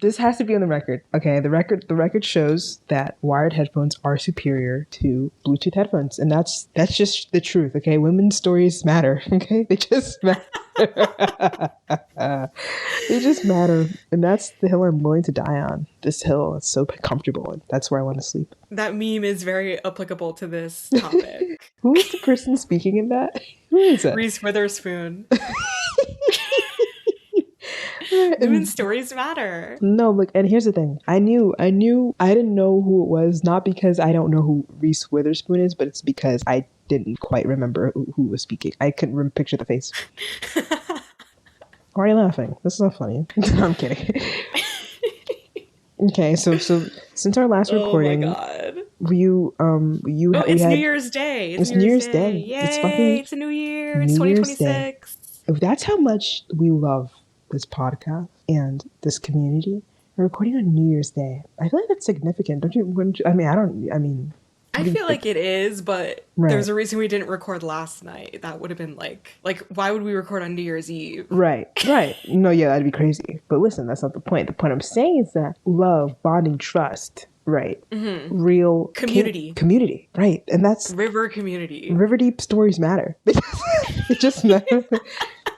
This has to be on the record. Okay, the record shows that wired headphones are superior to Bluetooth headphones, and that's just the truth. Okay, women's stories matter. Okay, they just matter. They just matter, and that's the hill I'm willing to die on. This hill is so comfortable, and that's where I want to sleep. That meme is very applicable to this topic. Who is the person speaking in that? Who is it? Reese Witherspoon. Women's stories matter. No, look, and here's the thing. I didn't know who it was, not because I don't know who Reese Witherspoon is, but it's because I didn't quite remember who was speaking. I couldn't picture the face. Why are you laughing? This is not funny. I'm kidding. Okay, so since our last recording, oh my god, it's New Year's Day. It's New Year's Day. Yay! It's a new year. It's 2026. If that's how much we love this podcast and this community, we're recording on New Year's Day. I feel like that's significant, don't you? I feel like it is, but right. There's a reason we didn't record last night. That would have been like why would we record on New Year's Eve? Right. No, yeah, that'd be crazy. But listen, that's not the point. The point I'm saying is that love, bonding, trust, right? Mm-hmm. Real community, right? And that's river community. River deep stories matter. They just matter.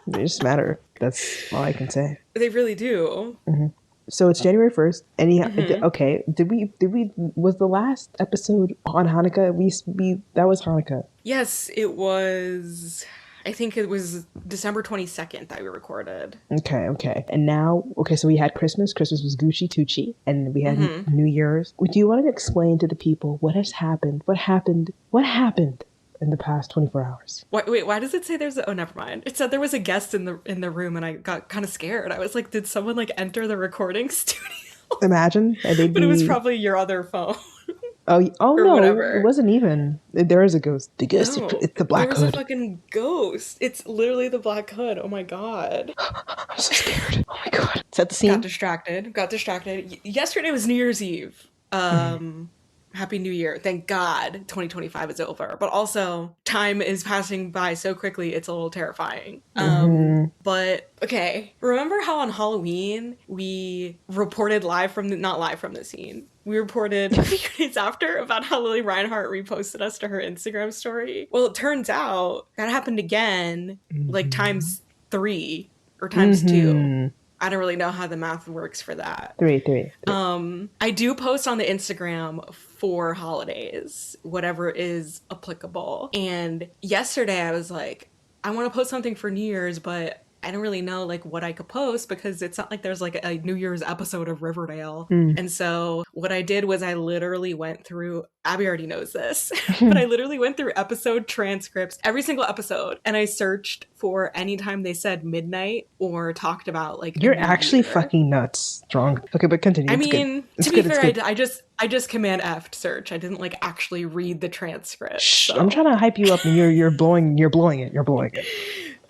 They just matter. That's all I can say. They really do. Mm-hmm. So it's January 1st, and okay, did we was the last episode on Hanukkah? That was Hanukkah. Yes, it was. I think it was December 22nd that we recorded. Okay. And now, so we had Christmas. Christmas was Gucci Tucci, and we had New Year's. Do you want to explain to the people what has happened? What happened in the past 24 hours? Wait, why does it say oh, never mind. It said there was a guest in the room, and I got kind of scared. I was like, did someone enter the recording studio? Imagine. But it was probably your other phone. Oh no, whatever. It wasn't even. There is a ghost. The ghost, no, it's the Black Hood. There was a fucking ghost. It's literally the Black Hood. Oh my god. I'm so scared. Oh my god. Set the scene. Got distracted. Yesterday was New Year's Eve. Happy New Year. Thank God 2025 is over. But also, time is passing by so quickly, it's a little terrifying. But, okay. Remember how on Halloween, we reported not live from the scene. We reported a few days after about how Lily Reinhart reposted us to her Instagram story. Well, it turns out that happened again, times 3 or times 2. I don't really know how the math works for that. Three. I do post on the Instagram for holidays, whatever is applicable. And yesterday I was like, I want to post something for New Year's, but I don't really know what I could post because it's not like there's a New Year's episode of Riverdale. And so what I did was I literally went through, Abby already knows this, but I literally went through episode transcripts, every single episode, and I searched for any time they said midnight or talked about You're actually fucking nuts. Strong. Okay, but continue. I mean, to be fair, I just Command F search. I didn't actually read the transcript. Shh, so. I'm trying to hype you up and you're blowing it.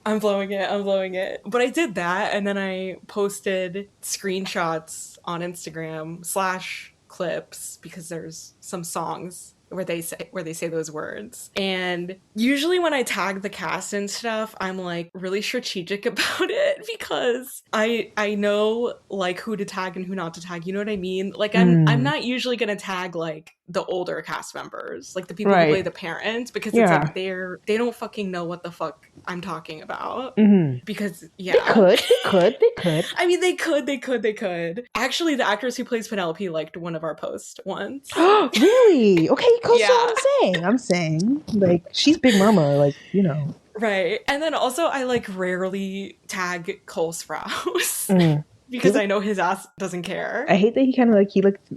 I'm blowing it. But I did that, and then I posted screenshots on Instagram / clips because there's some songs where they say those words. And usually when I tag the cast and stuff, I'm really strategic about it because I know who to tag and who not to tag. You know what I mean? I'm not usually gonna tag the older cast members, the people who play the parents, because it's they don't fucking know what the fuck I'm talking about. Because they could. I mean, they could. Actually, the actress who plays Penelope liked one of our posts once. Really? Okay, cool. Yeah. So I'm saying she's Big Mama, Right. And then also I rarely tag Cole Sprouse because I know his ass doesn't care. I hate that he kind of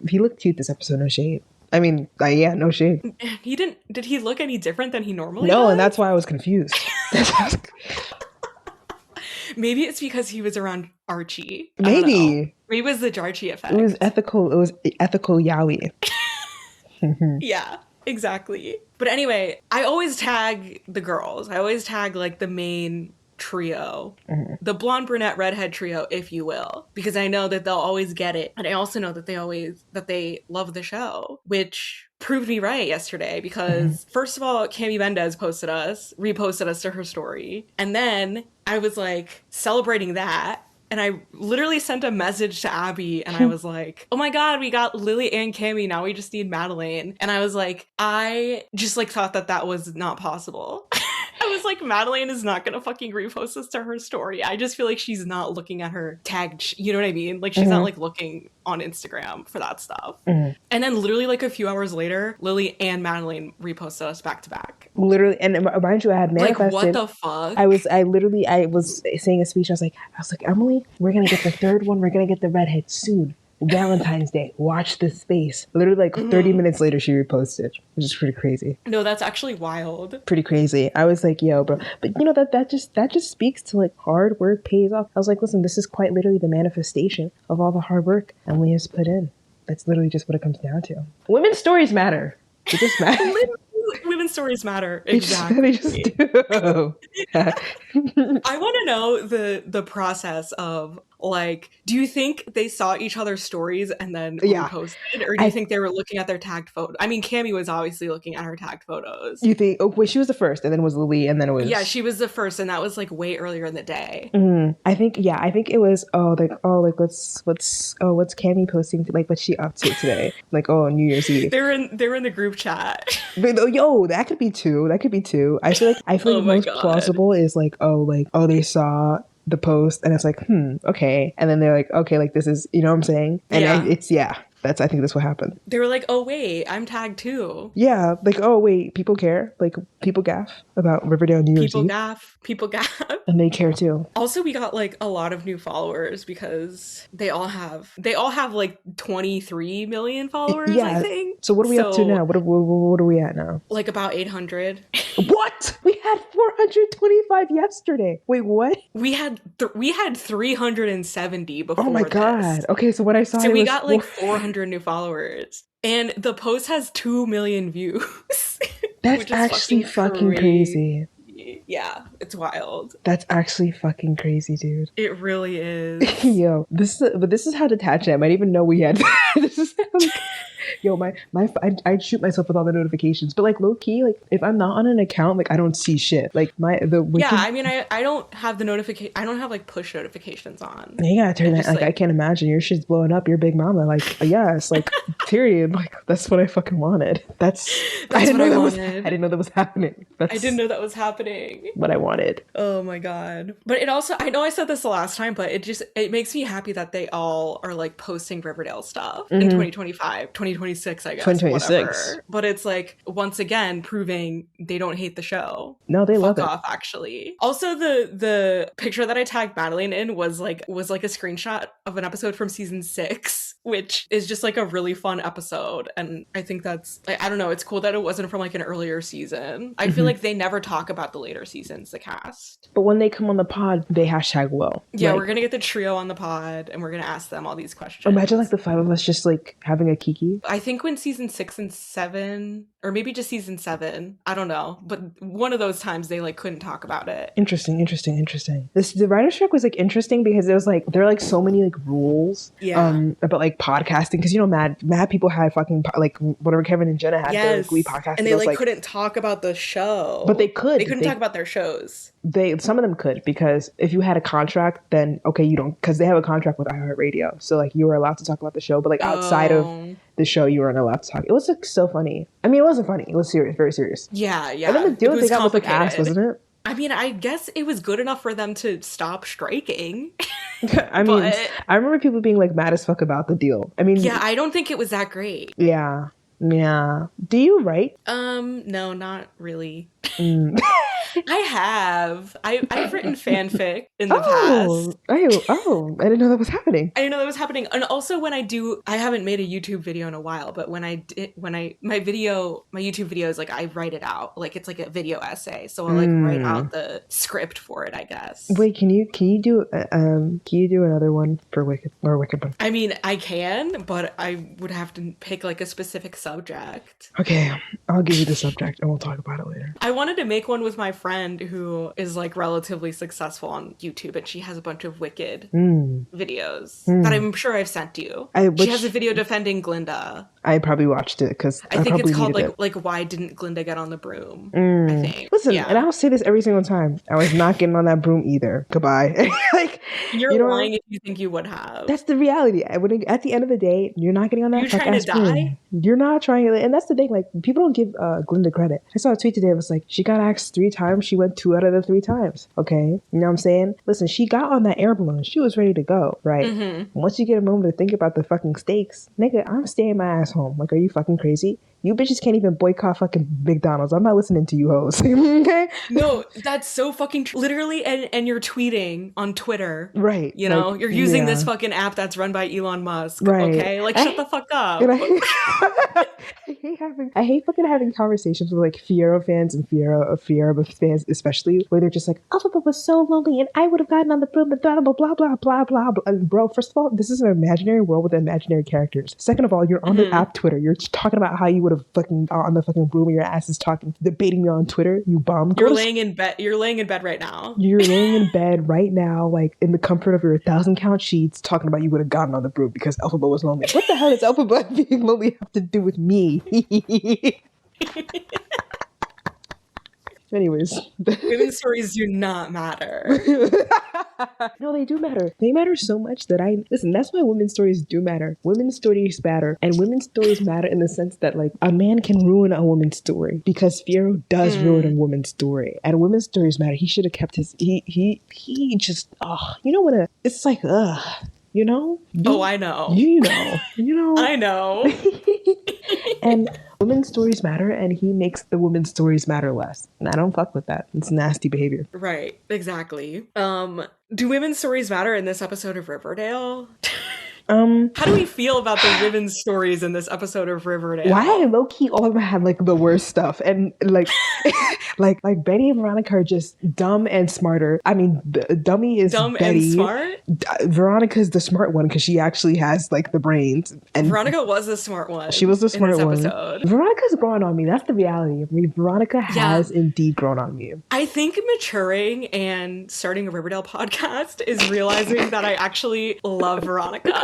he looked cute this episode. No shade. I mean, no shade. Did he look any different than he normally does? No, and that's why I was confused. Maybe it's because he was around Archie. Maybe it was the Jarchie effect. It was ethical yaoi. Yeah, exactly. But anyway, I always tag the girls. I always tag the main trio, the blonde, brunette, redhead trio, if you will, because I know that they'll always get it, and I also know that they love the show, which proved me right yesterday because first of all, Cami Mendez reposted us to her story, and then I was celebrating that, And I literally sent a message to Abby and I was like, oh my God, we got Lily and Cammy. Now we just need Madeline. And I was like, I just like thought that was not possible. I was like, Madeline is not gonna fucking repost this to her story. I just feel like she's not looking at her tagged, you know what I mean? Like she's not like looking on Instagram for that stuff. And then literally like a few hours later, Lily and Madeline reposted us back to back. Literally, and mind you, I had manifested. Like what the fuck? I was saying a speech. I was like, Emily, we're gonna get the third one. We're gonna get the redhead soon. Valentine's Day. Watch this space. Literally, like 30 minutes later, she reposted, which is pretty crazy. No, that's actually wild. Pretty crazy. I was like, yo, bro. But you know that just speaks to like hard work pays off. I was like, listen, this is quite literally the manifestation of all the hard work Emily has put in. That's literally just what it comes down to. Women's stories matter. They just matter. Women's stories matter. Exactly. They just do. I want to know the process of like, do you think they saw each other's stories and then reposted, or do you think they were looking at their tagged photo? I mean, Cammy was obviously looking at her tagged photos. You think? Oh, wait, she was the first, and then it was Lily, and then it was she was the first, and that was like way earlier in the day. I think it was what's Cammy posting? Like, what's she up to today? Like, New Year's Eve. They're in the group chat. But, that could be two. I feel like most plausible is like, they saw the post and it's like, okay, and then they're like, okay, like this is, you know what I'm saying? And I think that's what happened. They were like, oh wait, I'm tagged too. Yeah, like, oh wait, people care. Like, people gaff about Riverdale New Year's Eve. People gaff. And they care too. Also, we got like a lot of new followers because they all have like 23 million followers, I think. So what are we up to now? What are we at now? Like about 800. What? We had 425 yesterday. Wait, what? We had 370 before. Oh my God. This. Okay, so what I saw, so we got like 400 new followers, and the post has 2 million views. That's actually fucking crazy. Yeah, it's wild. That's actually fucking crazy, dude. It really is. Yo, this is how detached I am. I didn't even know we had. This is how, yo, I'd shoot myself with all the notifications, but like low key, like if I'm not on an account, like I don't see shit. Like I mean, I don't have the notification. I don't have like push notifications on. You gotta turn that. Like I can't imagine your shit's blowing up. Your big mama, like yes, like period. Like that's what I fucking wanted. That's I didn't know that was happening. I didn't know that was happening. What I wanted. Oh my God. But it also, I know I said this the last time, but it makes me happy that they all are like posting Riverdale stuff in 2025, 2026, I guess. 2026. Whatever. But it's like, once again, proving they don't hate the show. No, they love it. Fuck off, actually. Also, the picture that I tagged Madeline in was like a screenshot of an episode from season 6, which is just like a really fun episode. And I think that's, I don't know, it's cool that it wasn't from like an earlier season. I feel like they never talk about the later seasons, the cast. But when they come on the pod, they hashtag will. Yeah, like, we're gonna get the trio on the pod and we're gonna ask them all these questions. Imagine like the 5 of us just like having a kiki. I think when season 6 and 7, or maybe just season 7, I don't know, but one of those times they like couldn't talk about it. Interesting. The writer's strike was like interesting because there are like so many like rules about like podcasting, because you know mad people had fucking like whatever Kevin and Jenna had their like, Glee podcast, and they like couldn't talk about the show, but they couldn't talk about their shows. Some of them could, because if you had a contract, then okay, you don't, because they have a contract with iHeartRadio, so like you were allowed to talk about the show, but like outside of the show you weren't allowed to talk. It was like so funny. I mean, it wasn't funny, it was serious, very serious. Yeah. And then the deal they got was like ass, wasn't it? I mean, I guess it was good enough for them to stop striking. I mean, I remember people being like mad as fuck about the deal. I mean, yeah, I don't think it was that great. Yeah. Do you write? No, not really. I've written fanfic in the past. I didn't know that was happening. And also when I haven't made a YouTube video in a while, but my YouTube videos, like I write it out, like it's like a video essay. So I'll like write out the script for it, I guess. Wait, can you do another one for Wicked One? I mean, I can, but I would have to pick like a specific subject. Okay, I'll give you the subject and we'll talk about it later. I wanted to make one with my friend who is like relatively successful on YouTube, and she has a bunch of Wicked videos that I'm sure I've sent you. She has a video defending Glinda. I probably watched it because I think it's called like why didn't Glinda get on the broom? I think. Listen, and I'll say this every single time. I was not getting on that broom either. Goodbye. Like you're lying if you think you would have. That's the reality. At the end of the day, you're not getting on that. You're trying to die. You're not trying to, and that's the thing. Like people don't give Glinda credit. I saw a tweet today. It was like she got asked 3 times. She went 2 out of the 3 times. Okay, you know what I'm saying? Listen, she got on that air balloon. She was ready to go. Right. Once you get a moment to think about the fucking stakes, nigga, I'm staying my ass home. Like, are you fucking crazy? You bitches can't even boycott fucking McDonald's. I'm not listening to you hoes. Okay? No, that's so fucking true. Literally, and you're tweeting on Twitter. Right. You know, you're using this fucking app that's run by Elon Musk. Right. Okay? Like, shut the fuck up. I hate fucking having conversations with like Fiero fans and Fiero fans, especially, where they're just like, Alphabet was so lonely and I would have gotten on the broom and blah, blah, blah, blah, blah, blah, blah. And bro, first of all, this is an imaginary world with imaginary characters. Second of all, you're on the app Twitter. You're talking about how you would have fucking on the fucking broom and your ass is talking, debating me on Twitter. You bum. You're laying in bed. You're laying in bed right now. You're laying in bed right now, like in the comfort of your 1,000 count sheets, talking about you would have gotten on the broom because Alphabet was lonely. What the hell does Alphabet being lonely have to do with me? Anyways, women's stories do not matter. No, they do matter. They matter so much that listen, that's why women's stories do matter. Women's stories matter, and women's stories matter in the sense that like a man can ruin a woman's story because Fiero does ruin a woman's story, and women's stories matter. He should have kept his. He just you know what? It's like you know. I know. You know. I know. And women's stories matter, and he makes the women's stories matter less. And I don't fuck with that. It's nasty behavior. Right. Exactly. Do women's stories matter in this episode of Riverdale? How do we feel about the women's stories in this episode of Riverdale? Why low key all of them had like the worst stuff, and like like Betty and Veronica are just dumb and smarter. I mean, the dummy is dumb Betty. And smart. Veronica's the smart one because she actually has like the brains. And Veronica was the smart one. She was the smart one. Episode. Veronica's grown on me. That's the reality. I mean, Veronica has indeed grown on me. I think maturing and starting a Riverdale podcast is realizing that I actually love Veronica.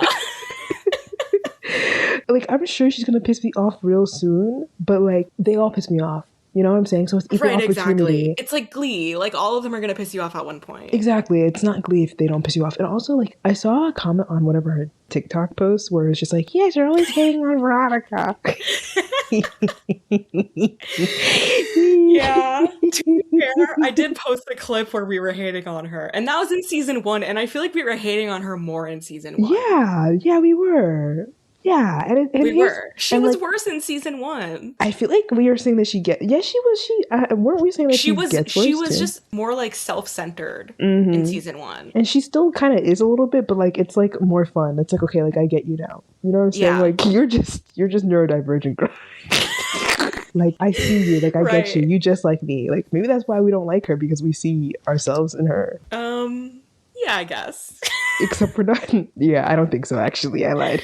Like, I'm sure she's gonna piss me off real soon, but like they all piss me off. You know what I'm saying? So it's equal opportunity. Exactly. It's like Glee. Like all of them are gonna piss you off at one point. Exactly. It's not Glee if they don't piss you off. And also, like, I saw a comment on one of her TikTok posts where it's just like, yes, you're always hating on Veronica. Yeah. To be fair, I did post a clip where we were hating on her. And that was in season 1. And I feel like we were hating on her more in season 1. Yeah, we were. Yeah, and we were. She was like, worse in season 1. I feel like we were saying that she get. Yeah, she was. Weren't we saying that she gets worse? She was just more like self-centered in season 1, and she still kind of is a little bit, but like it's like more fun. It's like, okay, like I get you now. You know what I'm saying? Yeah. Like you're just neurodivergent, girl. Like I see you. Like I get you. You just like me. Like maybe that's why we don't like her, because we see ourselves in her. Yeah, I guess. Except for not. Yeah, I don't think so. Actually, I lied.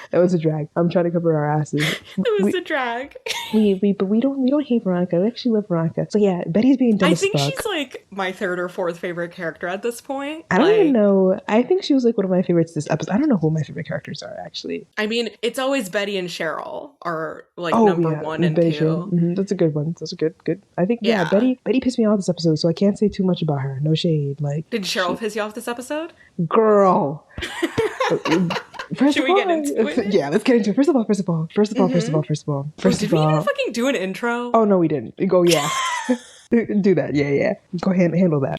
That was a drag. I'm trying to cover our asses. It was a drag. But we don't hate Veronica. We actually love Veronica. So yeah, Betty's being dumb as fuck. I think she's like my 3rd or 4th favorite character at this point. I don't even know. I think she was like one of my favorites this episode. I don't know who my favorite characters are actually. I mean, it's always Betty and Cheryl are like number 1 and Betty 2. Mm-hmm. That's a good one. That's a good. I think Betty pissed me off this episode, so I can't say too much about her. No shade. Like, did Cheryl piss you off this episode? Girl. Should we get into it? Yeah, let's get into it. First of all. Did we even fucking do an intro? Oh no, we didn't. We go, yeah. Do that. Yeah. Go ahead and handle that.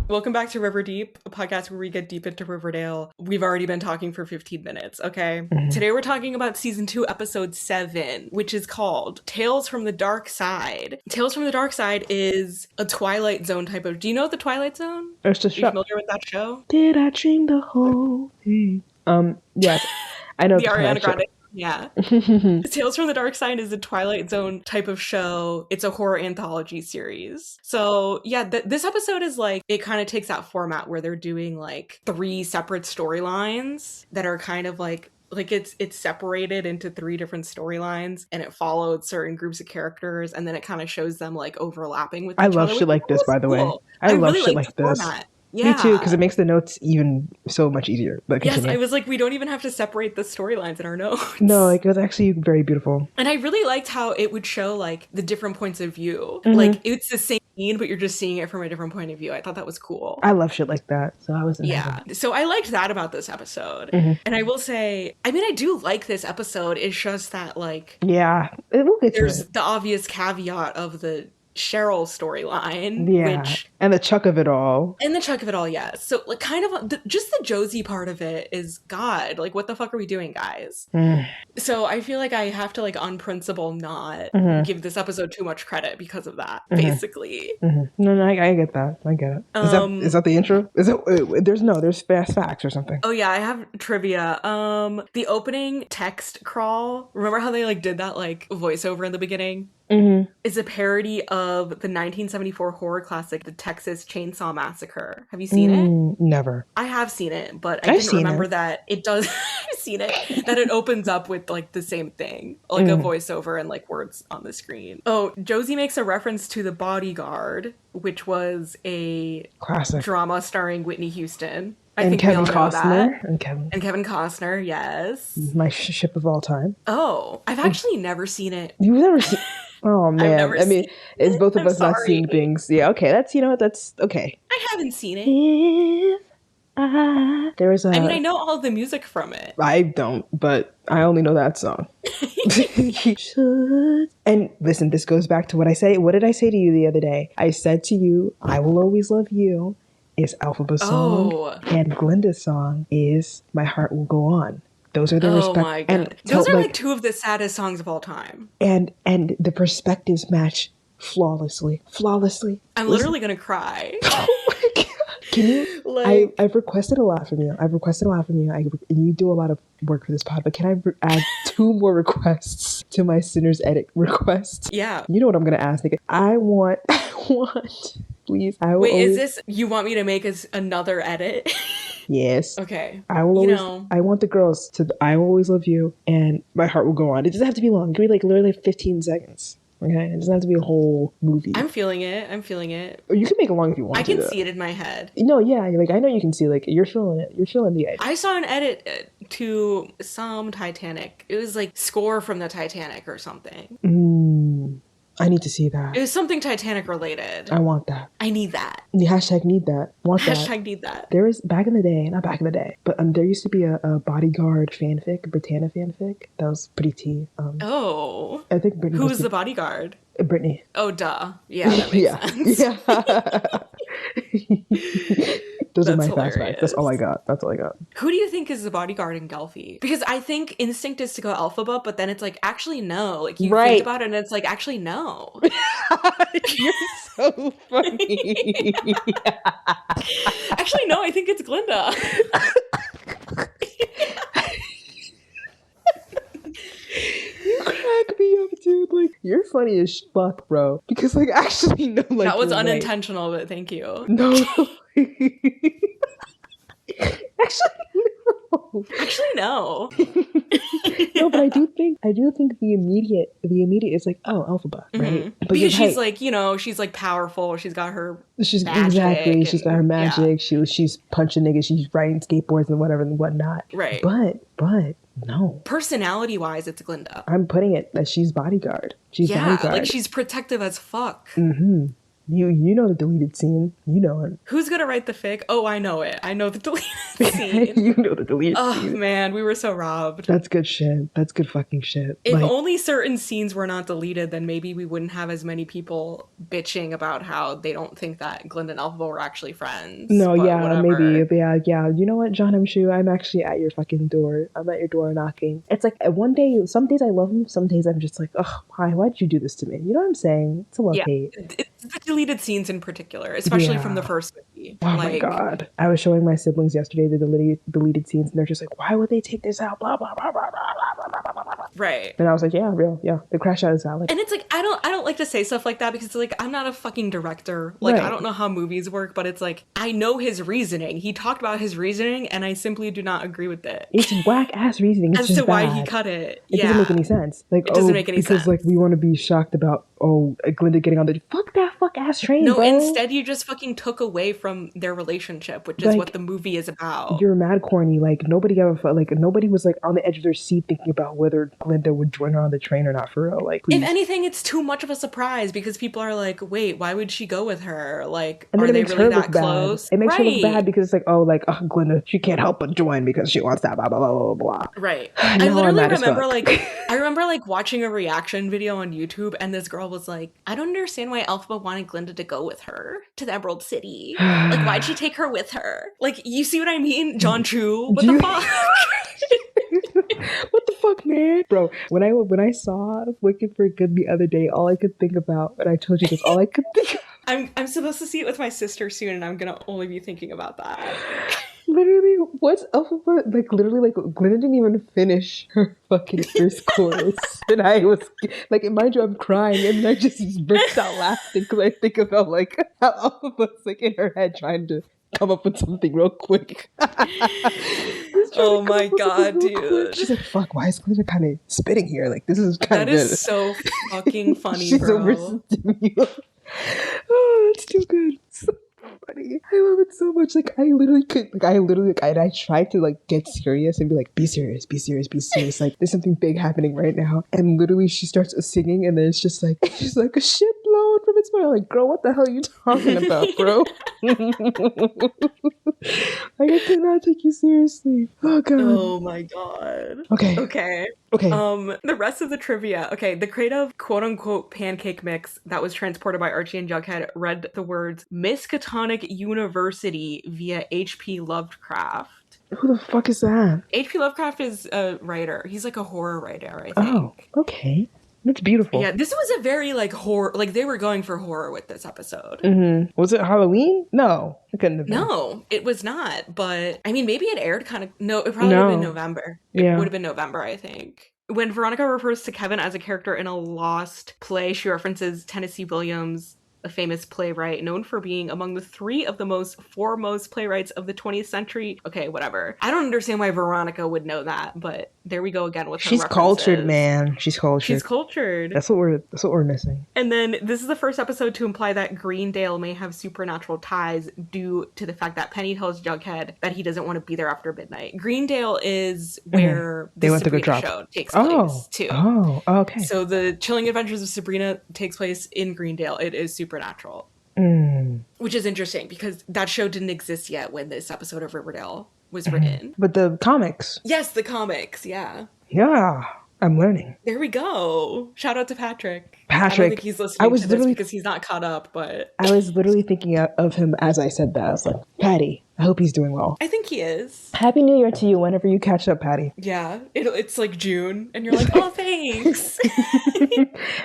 Welcome back to River Deep, a podcast where we get deep into Riverdale. We've already been talking for 15 minutes, okay? Mm-hmm. Today we're talking about season 2, episode 7, which is called Tales from the Darkside. Tales from the Darkside is a Twilight Zone type of... Do you know the Twilight Zone? It's just Are you familiar with that show? Did I dream the whole thing? Yes. I know the Ariana Grande. Yeah. Tales from the Darkside is a Twilight Zone type of show. It's a horror anthology series. So yeah, this episode is like, it kind of takes that format where they're doing like 3 separate storylines that are kind of like like it's separated into 3 different storylines, and it followed certain groups of characters, and then it kind of shows them like overlapping with each I other. love shit like this, by the way. I love really shit like like the this. format. Me too, Yeah. because it makes the notes even so much easier. But Yes, continue. I was like, we don't even have to separate the storylines in our notes. No, like, it was actually very beautiful. And I really liked how it would show like the different points of view. Like it's the same scene, but you're just seeing it from a different point of view. I thought that was cool. I love shit like that. So I was in Yeah. heaven. So I liked that about this episode. And I will say, I mean, I do like this episode. It's just that like Yeah, we'll get to there's it. the obvious caveat of the Cheryl storyline, Yeah, and the chuck of it all. And the chuck of it all, yes. So, like, kind of just the Josie part of it is God. Like, what the fuck are we doing, guys? So I feel like I have to, like, on principle, not give this episode too much credit because of that, basically. No, I get that. I get it. Is that the intro? Is it? There's fast facts or something. Oh yeah, I have trivia. The opening text crawl. Remember how they like did that like voiceover in the beginning? Is a parody of the 1974 horror classic, The Texas Chainsaw Massacre. Have you seen it? Never. I have seen it, but I didn't remember that it does. I've seen it. That it opens up with like the same thing, like a voiceover and like words on the screen. Oh, Josie makes a reference to The Bodyguard, which was a classic drama starring Whitney Houston. I and think Kevin we all know Costner that. And Kevin Costner, yes. My ship of all time. Oh, I've actually never seen it. You've never seen? Oh man, I mean, it's both of us not seeing things. Yeah, okay, that's that's okay. I haven't seen it. There was a. I mean, I know all the music from it. I don't, but I only know that song. And listen, this goes back to what I say. What did I say to you the other day? I said to you, "I Will Always Love You" is Alphaba's song, and Glinda's song is "My Heart Will Go On." Those are the Oh my god! And those are like 2 of the saddest songs of all time. And the perspectives match flawlessly. I'm literally gonna cry. Oh my god! Can you? Like, I've requested a lot from you. And you do a lot of work for this pod, but can I add 2 more requests to my Sinners Edit request? Yeah. You know what I'm gonna ask, nigga? I want. Please. Is this? You want me to make another edit? Yes. Okay. I will always. I want the girls to. I Will Always Love You and My Heart Will Go On. It doesn't have to be long. It can be like literally 15 seconds. Okay, it doesn't have to be a whole movie. I'm feeling it. Or you can make it long if you want to. I can see it in my head. No, yeah, like I know you can see. Like you're feeling it. You're feeling the idea. I saw an edit to some Titanic. It was like score from the Titanic or something. I need to see that. It was something Titanic related. I want that. I need that. Hashtag need that. Want that. Hashtag need that. There was not back in the day, but there used to be a Bodyguard fanfic, Britannia fanfic. That was pretty tea. I think Brittany. Who was the Bodyguard? Brittany. Oh, duh. Yeah, that makes sense. Yeah. Those are my fast facts. That's all I got. Who do you think is the Bodyguard in Gelfie? Because I think instinct is to go Elphaba, but then it's like, actually, no. Like, you think about it, and it's like, actually, no. You're so funny. Actually, no, I think it's Glinda. You crack me up, dude. Like, you're funny as fuck, bro. Because, like, actually, no, like, that was unintentional, but thank you. No. Actually, no. No, but I do think the immediate is like, oh, Elphaba, right? But because she's like, she's like powerful. She's got her she's got her magic. Yeah. She's punching niggas. She's riding skateboards and whatever and whatnot. Right. But no. Personality wise, it's Glinda. I'm putting it that she's Bodyguard. Bodyguard. Like she's protective as fuck. You know the deleted scene. You know it. Who's gonna write the fic? Oh, I know it. I know the deleted scene. You know the deleted scene. Oh man, we were so robbed. That's good shit. That's good fucking shit. If only certain scenes were not deleted, then maybe we wouldn't have as many people bitching about how they don't think that Glinda and Elphaba were actually friends. No, but yeah, whatever. maybe. Yeah. You know what, John M. Shu? I'm actually at your fucking door. I'm at your door knocking. It's like some days I love him, some days I'm just like, oh, hi, why'd you do this to me? You know what I'm saying? It's a love-hate. It's the deleted scenes in particular, especially from the first movie. Oh my god. I was showing my siblings yesterday the deleted scenes and they're just like, why would they take this out? Blah, blah, blah, blah, blah, blah, blah, blah, blah. Right. And I was like, yeah, real, yeah. The crash out is valid. And it's like, I don't like to say stuff like that because like, I'm not a fucking director. Like, Right. I don't know how movies work, but it's like, I know his reasoning. He talked about his reasoning and I simply do not agree with it. It's whack ass reasoning. It's as just to why bad. he cut it. It doesn't make any sense. Like, it doesn't make any because sense. like we want to be shocked about Glinda getting on the fuck that fuck ass train. No, bro. instead you just fucking took away from their relationship, which is what the movie is about. You're mad corny. Like nobody ever felt like nobody was like on the edge of their seat thinking about whether Glinda would join her on the train or not. For real, like please. If anything, it's too much of a surprise because people are like, "Wait, why would she go with her? Like, and are they really that close?" It makes her look bad because it's like, Glinda, she can't help but join because she wants that. Blah blah blah blah blah. Right. I literally remember like watching a reaction video on YouTube, and this girl was like, "I don't understand why Elphaba wanted Glinda to go with her to the Emerald City. Like, why'd she take her with her? Like, you see what I mean, John Chu? What the fuck?" What the fuck, man? Bro, when I saw Wicked for Good the other day, all I could think about, and I told you this, all I could think of. I'm supposed to see it with my sister soon, and I'm gonna only be thinking about that. Literally, what's Elphaba? Like, literally, like, Glinda didn't even finish her fucking first chorus. And I was, like, mind you, I'm crying, and I just burst out laughing, because I think about, like, how Elphaba's, like, in her head trying to come up with something real quick. Oh my god, dude. Quick. She's like, fuck, why is Glinda kind of spitting here? Like, this is kind of good. That is so fucking funny, She's bro. overstimulated. Oh, it's too good. So funny. I love it so much. Like, I tried to, like, get serious and be like, be serious. Like, there's something big happening right now. And literally, she starts singing, and then it's just like, she's like, a ship blowing from its mouth. Like, girl, what the hell are you talking about, bro? Like, I cannot take you seriously. Oh, God. Oh, my God. Okay. The rest of the trivia. Okay, the creative quote-unquote pancake mix that was transported by Archie and Jughead read the words Miskatonic University via H.P. Lovecraft. Who the fuck is that? H.P. Lovecraft is a writer. He's like a horror writer, I think. Oh, okay. That's beautiful. Yeah, this was a very like horror, like they were going for horror with this episode. Mm-hmm. Was it Halloween? No, it couldn't have been. No, it was not. But I mean, maybe it aired kind of. No, it probably would have been November. It would have been November, I think. When Veronica refers to Kevin as a character in a lost play, she references Tennessee Williams, a famous playwright known for being among the three of the most foremost playwrights of the 20th century. Okay, whatever. I don't understand why Veronica would know that, but there we go again with her She's references. Cultured, man. She's cultured. That's what we're missing. And then this is the first episode to imply that Greendale may have supernatural ties due to the fact that Penny tells Jughead that he doesn't want to be there after midnight. Greendale is where the Sabrina show takes place too. Oh, okay. So the Chilling Adventures of Sabrina takes place in Greendale. It is supernatural. Which is interesting because that show didn't exist yet when this episode of Riverdale was written. But the comics. Yes, the comics, yeah. Yeah, I'm learning. There we go. Shout out to Patrick. I don't think he's listening to this because he's not caught up, but... I was literally thinking of him as I said that. I was like, Patty, I hope he's doing well. I think he is. Happy New Year to you whenever you catch up, Patty. Yeah, it's like June, and you're like, oh, thanks.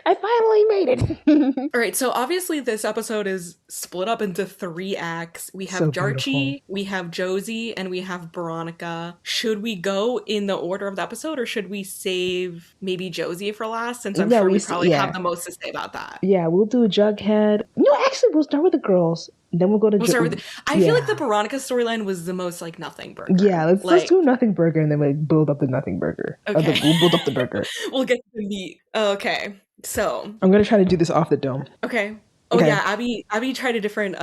I finally made it. All right, so obviously this episode is split up into 3 acts. We have Jarchie, we have Josie, and we have Beronica. Should we go in the order of the episode, or should we save maybe Josie for last, since I'm sure we probably have the most to say about that? Yeah, we'll do Jughead. No, actually, we'll start with the girls. Then we'll go to I feel like the Beronica storyline was the most like Nothing Burger. Yeah, let's do Nothing Burger and then we build up the Nothing Burger. Okay. We'll build up the burger. We'll get to the meat. Okay, so I'm gonna try to do this off the dome. Okay. Oh yeah, Abby tried a different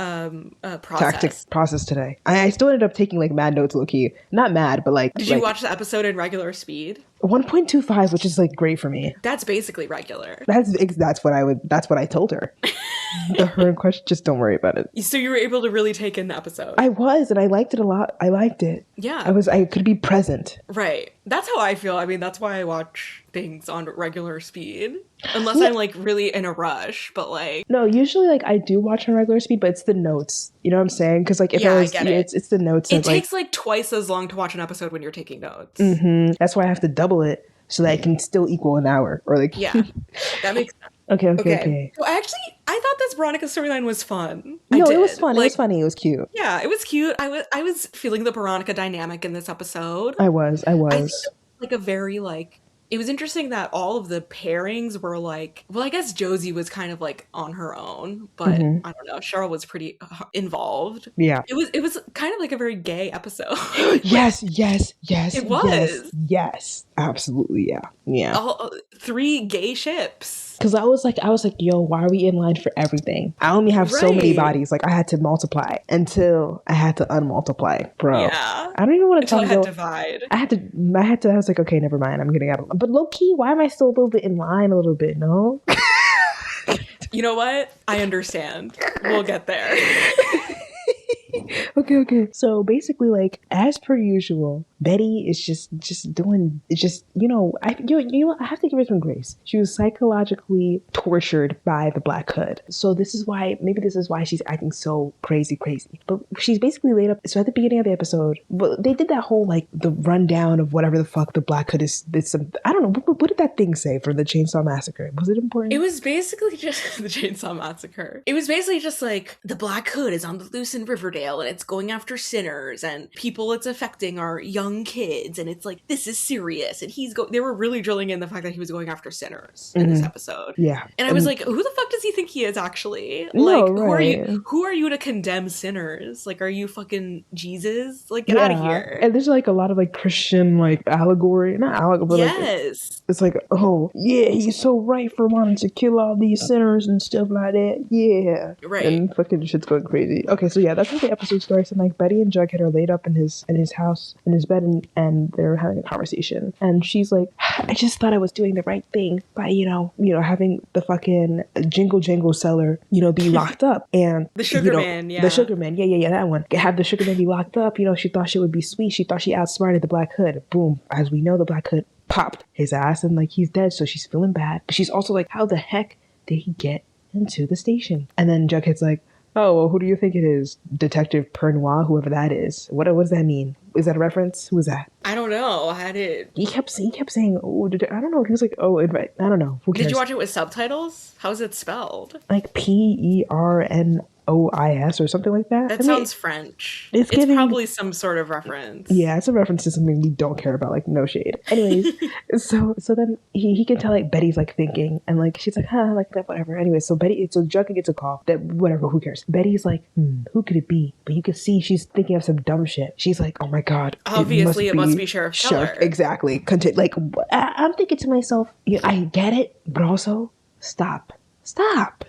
process today. I still ended up taking like mad notes, low key. Not mad, but like. Did you watch the episode in regular speed? 1.25, which is like great for me. That's basically regular. That's what I told her. Her in question, just don't worry about it. So you were able to really take in the episode. I was, and I liked it a lot. I liked it. Yeah. I could be present. Right. That's how I feel. I mean, that's why I watch things on regular speed. Unless I'm like really in a rush, but like. No, usually like I do watch on regular speed, but it's the notes. You know what I'm saying? Because like if I was, it's the notes. It takes like twice as long to watch an episode when you're taking notes. Mm-hmm. That's why I have to double it so that I can still equal an hour or like. Yeah, that makes sense. Okay. So actually, I thought this Veronica storyline was fun. No, it was fun. Like, it was funny. It was cute. Yeah, it was cute. I was feeling the Veronica dynamic in this episode. I was. I think it was like a very like it was interesting that all of the pairings were like, well, I guess Josie was kind of like on her own, but I don't know, Cheryl was pretty involved. Yeah. It was kind of like a very gay episode. Yes. It was. Yes. Absolutely. Yeah. Yeah. All 3 gay ships. Because I was like, yo, why are we in line for everything? I only have so many bodies. Like, I had to multiply until I had to unmultiply, bro. Yeah. I don't even want to talk about divide. I was like, okay, never mind. I'm getting out of line. But low key, why am I still a little bit in line a little bit? No? You know what? I understand. We'll get there. Okay. So basically, like, as per usual, Betty is just doing, it's just, you know, I have to give her some grace. She was psychologically tortured by the Black Hood. So this is why she's acting so crazy. But she's basically laid up. So at the beginning of the episode, they did that whole, like, the rundown of whatever the fuck the Black Hood is. I don't know. What did that thing say for the Chainsaw Massacre? Was it important? It was basically just the Chainsaw Massacre. It was basically just like, the Black Hood is on the loose in Riverdale and it's going after sinners, and people it's affecting are young kids, and it's like, this is serious, and they were really drilling in the fact that he was going after sinners in this episode. Yeah. And I was like, who the fuck does he think he is actually? No, like, who are you to condemn sinners? Like, are you fucking Jesus? Like, get out of here. And there's like a lot of like Christian like allegory, not allegory, but yes. Like, it's like, oh yeah, he's so right for wanting to kill all these sinners and stuff like that. Yeah. Right. And fucking shit's going crazy. Okay, so yeah, that's how the episode starts. And like Betty and Jughead are laid up in his house, in his bed, and they're having a conversation. And she's like, I just thought I was doing the right thing by, you know, having the fucking jingle jangle seller, be locked up. And the sugar man, the sugar man, yeah, that one. Have the sugar man be locked up. She thought she would be sweet. She thought she outsmarted the Black Hood. Boom. As we know, the Black Hood popped his ass and like he's dead. So she's feeling bad. But she's also like, how the heck did he get into the station? And then Jughead's like, oh, well, who do you think it is? Detective Pernois, whoever that is. What does that mean? Is that a reference? Who is that? I don't know. He kept saying, oh, I don't know. He was like, oh, I don't know. Who cares? Did you watch it with subtitles? How's it spelled? Like Pernois or something like that. That sounds French. It's probably some sort of reference. Yeah, it's a reference to something we don't care about, like no shade. Anyways, so then he can tell like Betty's like thinking, and like she's like, like that, whatever. Anyway, so Jughead gets a call that whatever, who cares? Betty's like, who could it be? But you can see she's thinking of some dumb shit. She's like, oh my god, obviously it must be Sheriff Keller. Exactly. Like I'm thinking to myself, I get it, but also stop.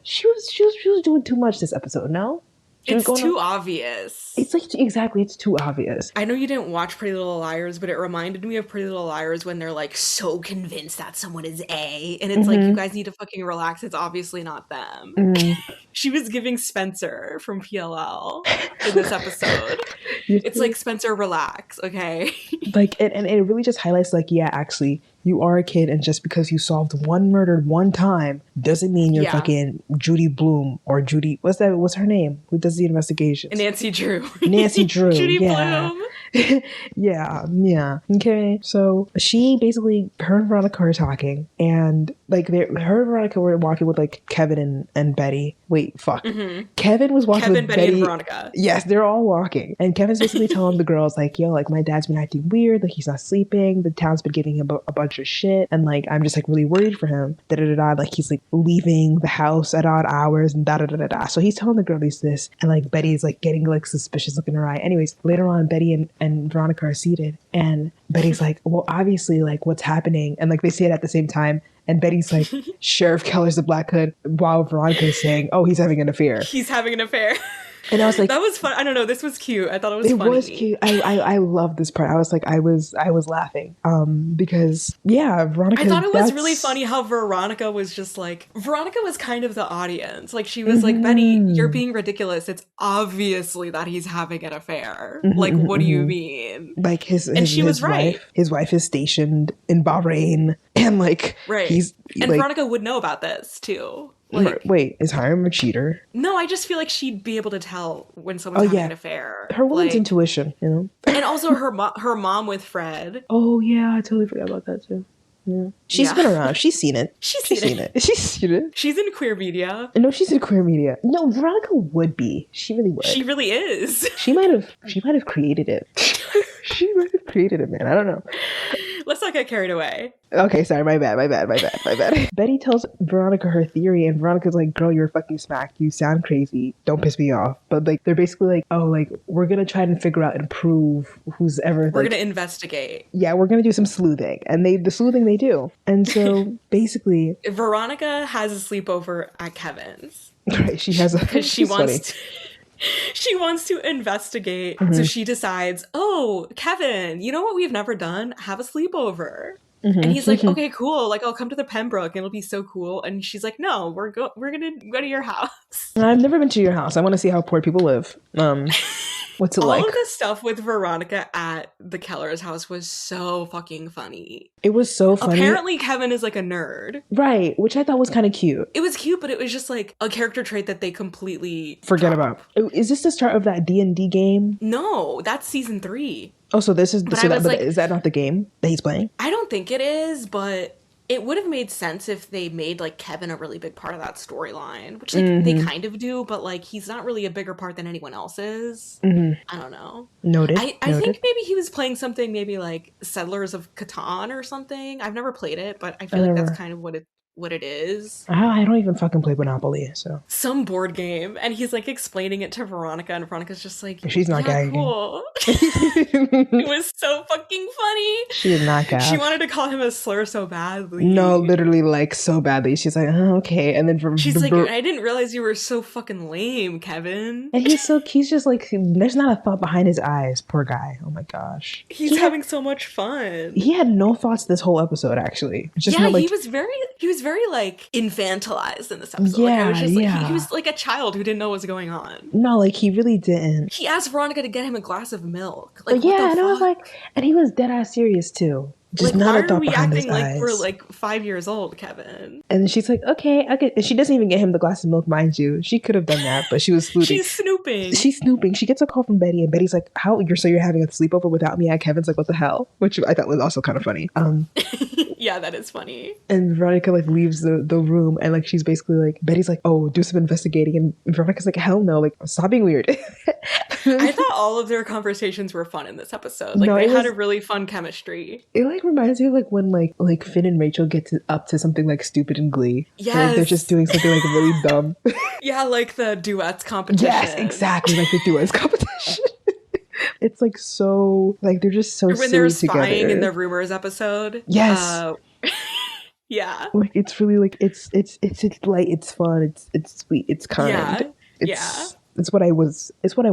She was doing too much this episode, no? It's too obvious. It's like, exactly, it's too obvious. I know you didn't watch Pretty Little Liars, but it reminded me of Pretty Little Liars when they're like so convinced that someone is A, and it's like, you guys need to fucking relax, it's obviously not them. She was giving Spencer from PLL in this episode. It's like, Spencer, relax, okay? Like, and it really just highlights like, yeah, actually, you are a kid, and just because you solved one murder one time doesn't mean you're fucking Judy Bloom or Judy. What's her name? Who does the investigations? Nancy Drew. Judy Bloom. yeah. Okay. So she basically, her and Veronica are talking, and like her and Veronica were walking with like Kevin and Betty. Wait, fuck. Kevin was walking with Betty, and Veronica. Yes, they're all walking, and Kevin's basically telling the girls like, yo, like my dad's been acting weird, like he's not sleeping. The town's been giving him a bunch of shit, and like I'm just like really worried for him. Like he's like leaving the house at odd hours and So he's telling the girlies this, and like Betty's like getting like suspicious look in her eye. Anyways, later on, Betty and Veronica are seated, and Betty's like, well, obviously, like what's happening, and like they say it at the same time. And Betty's like, Sheriff Keller's the Black Hood, while Veronica is saying, oh, he's having an affair. He's having an affair. And I was like, that was fun. I don't know. This was cute. I thought it was funny. It was cute. I love this part. I was like, I was laughing. Because Veronica. I thought it was really funny how Veronica was just like, Veronica was kind of the audience. Like she was like, Betty, you're being ridiculous. It's obviously that he's having an affair. Like, what do you mean? Like she was right. His wife is stationed in Bahrain, and like he's and like, Veronica would know about this too. Like, wait, is Hiram a cheater? No, I just feel like she'd be able to tell when someone's having an affair. Her woman's intuition, you know? And also her mom with Fred. Oh, yeah, I totally forgot about that, too. Yeah. She's been around. She's seen it. She's seen it. She's in queer media. No, she's in queer media. No, Veronica would be. She really would. She really is. She might have created it. She might have created it, man. I don't know. Let's not get carried away. Okay, sorry, my bad. Betty tells Veronica her theory, and Veronica's like, girl, you're fucking smacked. You sound crazy. Don't piss me off. But like, they're basically like, oh, like, we're gonna try and figure out and prove who's ever. We're gonna investigate. Yeah, we're gonna do some sleuthing. And the sleuthing they do. And so basically, Veronica has a sleepover at Kevin's. Right, she has a. Because she wants to investigate. Mm-hmm. So she decides, oh, Kevin, you know what we've never done? Have a sleepover. Mm-hmm. And he's like, okay, cool. Like, I'll come to the Pembroke and it'll be so cool. And she's like, no, we're gonna go to your house. I've never been to your house. I want to see how poor people live. What's it like? All of the stuff with Veronica at the Keller's house was so fucking funny. It was so funny. Apparently Kevin is like a nerd. Right, which I thought was kind of cute. It was cute, but it was just like a character trait that they completely forget about. Is this the start of that D&D game? No, that's season 3. Oh, so this is is that not the game that he's playing? I don't think it is, but it would have made sense if they made like Kevin a really big part of that storyline, which like they kind of do, but like he's not really a bigger part than anyone else is. I don't know. Noted. I think maybe he was playing something maybe like Settlers of Catan or something. I've never played it, but I feel like that's kind of what it is. I don't even fucking play Monopoly, so some board game, and he's like explaining it to Veronica, and Veronica's just like, she's not gagging. Cool. It was so fucking funny. She did not gag. She wanted to call him a slur so badly. No, literally, like so badly. She's like, oh, okay, and then she's like, I didn't realize you were so fucking lame, Kevin. And he's just like, there's not a thought behind his eyes. Poor guy. Oh my gosh. He's having so much fun. He had no thoughts this whole episode, actually. Just yeah, he was very like infantilized in this episode. Yeah, like, I was just like, he was like a child who didn't know what was going on. No, like he really didn't. He asked Veronica to get him a glass of milk. Like, yeah, and I was like, and he was dead ass serious too. Just like, not why a thought are we behind acting his like eyes. We're like 5 years old, Kevin? And she's like, okay. And she doesn't even get him the glass of milk, mind you. She could have done that, but she was sleuthing. She's snooping. She gets a call from Betty, and Betty's like, you're having a sleepover without me? And Kevin's like, what the hell? Which I thought was also kind of funny. Yeah, that is funny. And Veronica like leaves the room, and like she's basically like, Betty's like, oh, do some investigating, and Veronica's like, hell no, like stop being weird. I thought all of their conversations were fun in this episode. Like they had a really fun chemistry. It like reminds me of like when like Finn and Rachel get up to something like stupid in Glee. Yes. Like, they're just doing something like really dumb. Yeah, like the duets competition. Yes, exactly, like the duets competition. It's like so like they're just so when they're spying in the Rumors episode. Yes. Yeah. Like it's really like it's light, it's fun, it's sweet, it's kind. Yeah. It's what I wanted. It's what I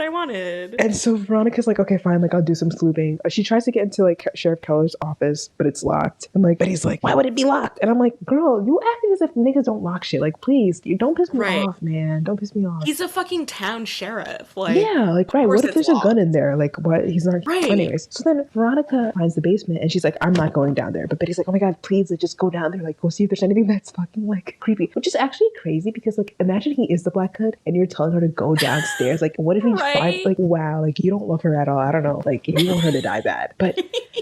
wanted. And so Veronica's like, okay, fine, like I'll do some sleuthing. She tries to get into like Sheriff Keller's office, but it's locked. And like Betty's like, why would it be locked? And I'm like, girl, you acting as if niggas don't lock shit. Like, please, you don't piss me off, man. Don't piss me off. He's a fucking town sheriff. Like, yeah, like right. What if there's a gun in there? Like, what? He's not. Right. Anyways, so then Veronica finds the basement, and she's like, I'm not going down there. But Betty's like, oh my god, please, like, just go down there. Like, go see if there's anything that's fucking like creepy. Which is actually crazy because like, imagine he is the Black Hood, and you're telling her to go downstairs. Like, what if he finds like, wow, like you don't love her at all. I don't know. Like, you want her to die bad. But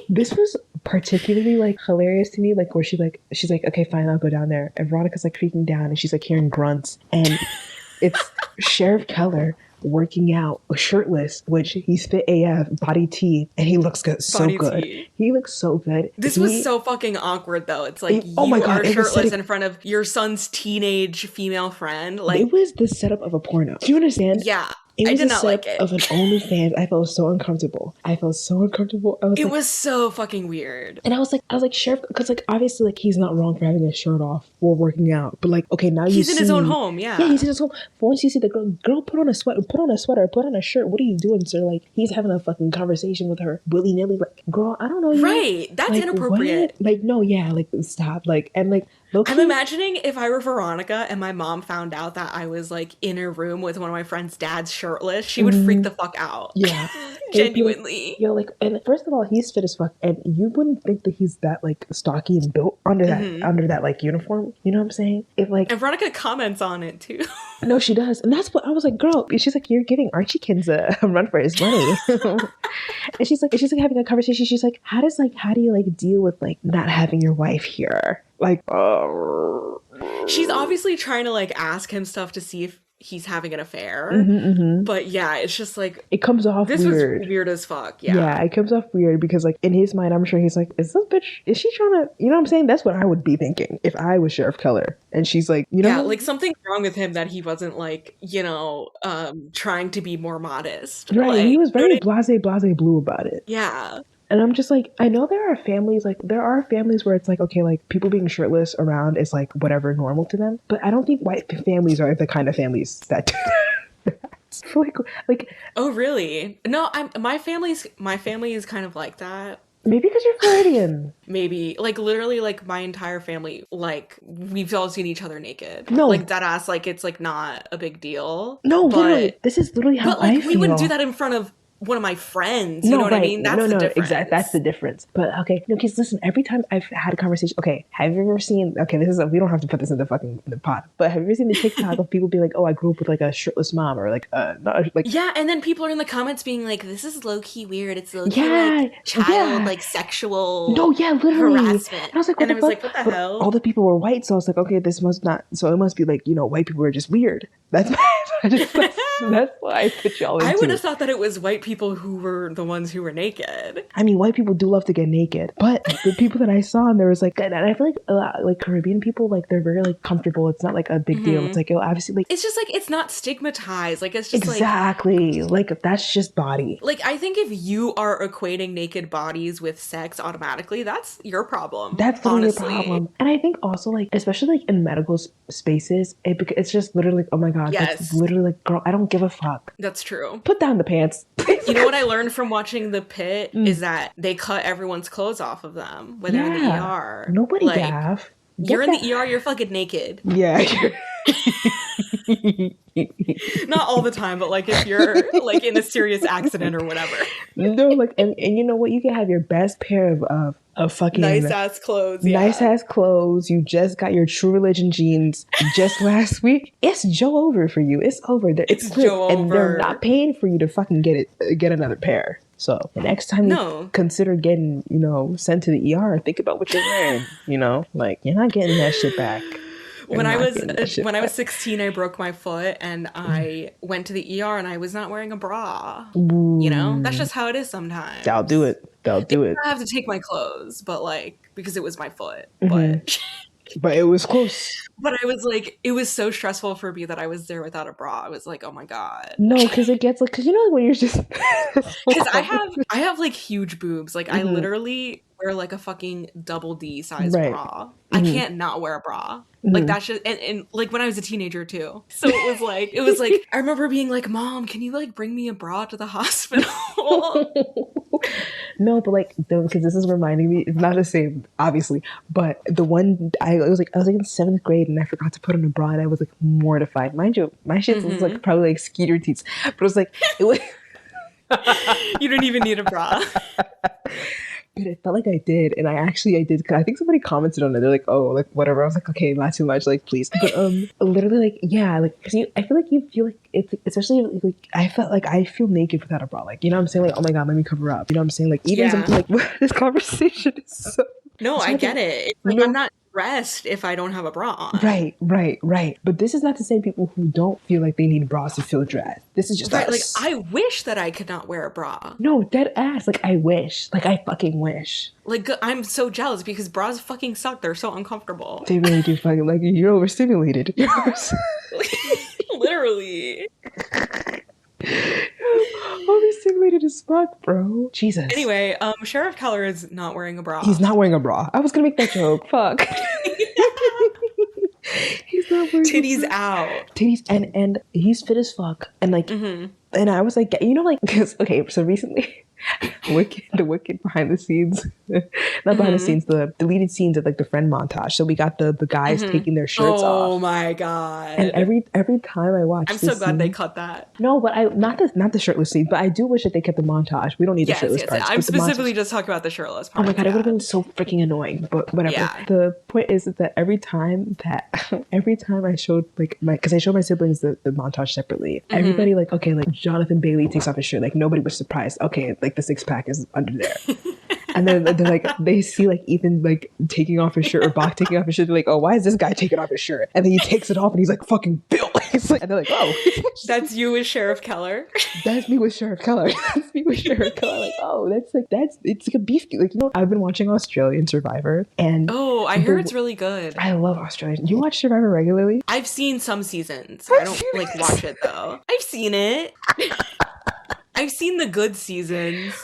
this was particularly like hilarious to me. Like, where she's like, okay, fine, I'll go down there. And Veronica's like creaking down, and she's like hearing grunts, and it's Sheriff Keller working out shirtless, which he's fit AF, body T, and he looks good, so good. He looks so good. This was so fucking awkward though. It's like oh my God, are shirtless in front of your son's teenage female friend. Like, it was the setup of a porno. Do you understand? Yeah. It was I did not like it. Of an OnlyFans. I felt so uncomfortable. It was so fucking weird. And I was like, Sheriff, because like obviously like he's not wrong for having his shirt off or working out, but like, okay, now he's in his own home. Yeah, he's in his home. Once you see the girl put on a sweater, put on a shirt. What are you doing, sir? Like, he's having a fucking conversation with her willy nilly. Like, girl, I don't know. Right, that's like, inappropriate. What? Like, no, yeah, like stop. Like, and like. I'm imagining if I were Veronica and my mom found out that I was like in a room with one of my friend's dads shirtless, she would freak the fuck out. Yeah. Genuinely. Yo, like, and first of all, he's fit as fuck, and you wouldn't think that he's that like stocky and built under that like uniform. You know what I'm saying? If like, and Veronica comments on it too. No, she does, and that's what I was like, girl. She's like, you're giving Archiekins a run for his money. and she's like having a conversation. She's like, how do you like deal with like not having your wife here? Like, she's obviously trying to like ask him stuff to see if he's having an affair. Mm-hmm. But yeah, it's just like, it comes off this weird. was weird as fuck. Yeah, it comes off weird because like in his mind, I'm sure he's like, is this bitch, is she trying to, you know what I'm saying? That's what I would be thinking if I was Sheriff Keller. And she's like, you know, yeah, like something's wrong with him that he wasn't like, you know, trying to be more modest. right? Like, He was very blase blue about it. yeah. And I'm just like, I know there are families where it's like, okay, like people being shirtless around is like whatever normal to them. But I don't think white families are the kind of families that do that. like, oh really? No, my family is kind of like that. Maybe because you're Floridian. Maybe. Like, literally, like, my entire family, like, we've all seen each other naked. No. Like, that ass, like, it's, like, not a big deal. No, but, literally. This is literally how I feel. We wouldn't do that in front of one of my friends. You know what I mean? That's the difference. Exactly. That's the difference. But, okay. No, because listen, every time I've had a conversation, okay, have you ever seen, okay, we don't have to put this in the pot, but have you ever seen the TikTok of people being like, oh, I grew up with, like, a shirtless mom, or, like, yeah, and then people are in the comments being like, this is low-key weird. It's low-key, like, child, like, sexual literally. harassment. And I was like, what the hell? All the people were white, so I was like, okay, this must not, so it must be, like, you know, white people are just weird. That's why I put y'all into I would have thought that it was white people who were the ones who were naked. I mean, white people do love to get naked, but the people that I saw, and there was like, and I feel like a lot, like Caribbean people, like they're very like comfortable. It's not like a big deal. It's like, obviously, like it's just like it's not stigmatized. Like it's just exactly like that's just body. Like I think if you are equating naked bodies with sex automatically, that's your problem. That's honestly your problem. And I think also like, especially like in medical spaces, it's just literally like, oh my god, that's literally like, girl, I don't give a fuck. That's true. Put down the pants. You know what I learned from watching The Pit is that they cut everyone's clothes off of them when they're in the ER. Nobody gaff. You're in the ER, you're fucking naked. Yeah. Not all the time, but like if you're like in a serious accident or whatever. No, like and you know what? You can have your best pair of fucking nice ass clothes. Nice ass clothes. You just got your True Religion jeans just last week. It's Joe over for you. It's over. It's Joe over. And they're not paying for you to fucking get another pair. So the next time you consider getting, you know, sent to the ER, think about what you're wearing. You know, like you're not getting that shit back. When I was 16, I broke my foot and I went to the ER and I was not wearing a bra. Ooh. You know, that's just how it is sometimes. They'll do it. I have to take my clothes, but like because it was my foot. But it was close. But I was like, it was so stressful for me that I was there without a bra. I was like, oh my god. No, because it gets like, because you know when you're just because I have like huge boobs. Like I literally wear like a fucking double D size bra. I can't not wear a bra. Like that's just and like when I was a teenager too. So it was like I remember being like, Mom, can you like bring me a bra to the hospital? No, but like because this is reminding me, it's not the same, obviously. But the one I was like in 7th grade and I forgot to put on a bra and I was like mortified. Mind you, my shit was like probably like skeeter teats, but it was like it was. You didn't even need a bra. But it felt like I did, and I did. I think somebody commented on it. They're like, "Oh, like whatever." I was like, "Okay, not too much, like please." But literally, like yeah, like because I feel like you feel like it's especially like I felt like I feel naked without a bra. Like you know what I'm saying? Like oh my god, let me cover up. You know what I'm saying? Like even something like this conversation is so. No, I get it. It's like I'm not dressed if I don't have a bra on. Right. But this is not the same people who don't feel like they need bras to feel dressed. This is just us. Like I wish that I could not wear a bra. No, dead ass. Like I wish. Like I fucking wish. Like I'm so jealous because bras fucking suck. They're so uncomfortable. They really do fucking like you're overstimulated. Literally. Overstimulated as fuck, bro. Jesus. Anyway, Sheriff Keller is not wearing a bra. He's not wearing a bra. I was gonna make that joke. Fuck. He's not wearing titties out. Titties and he's fit as fuck. And like and I was like, you know, like because okay, so recently the wicked behind the scenes, not behind the scenes, the deleted scenes of like the friend montage. So we got the guys taking their shirts off. Oh my god! And every time I watch, I'm so glad they cut that. No, but not the shirtless scene. But I do wish that they kept the montage. We don't need the shirtless parts. I'm specifically just talking about the shirtless part. Oh my god, it would have been so freaking annoying. But whatever. Yeah. The point is that every time I showed like because I showed my siblings the montage separately. Everybody like okay, like Jonathan Bailey takes off his shirt. Like nobody was surprised. Okay, like the 6-pack is under there. And then they're like, they see like Ethan like taking off his shirt or Bach taking off his shirt. They're like, oh, why is this guy taking off his shirt? And then he takes it off and he's like, fucking Bill. He's like, and they're like, oh. That's you with Sheriff Keller. That's me with Sheriff Keller. That's me with Sheriff Keller. Like, oh, it's like a beef. Like, you know, I've been watching Australian Survivor and I heard it's really good. I love Australian. You watch Survivor regularly? I've seen some seasons. I don't like watch it though. I've seen it. I've seen the good seasons.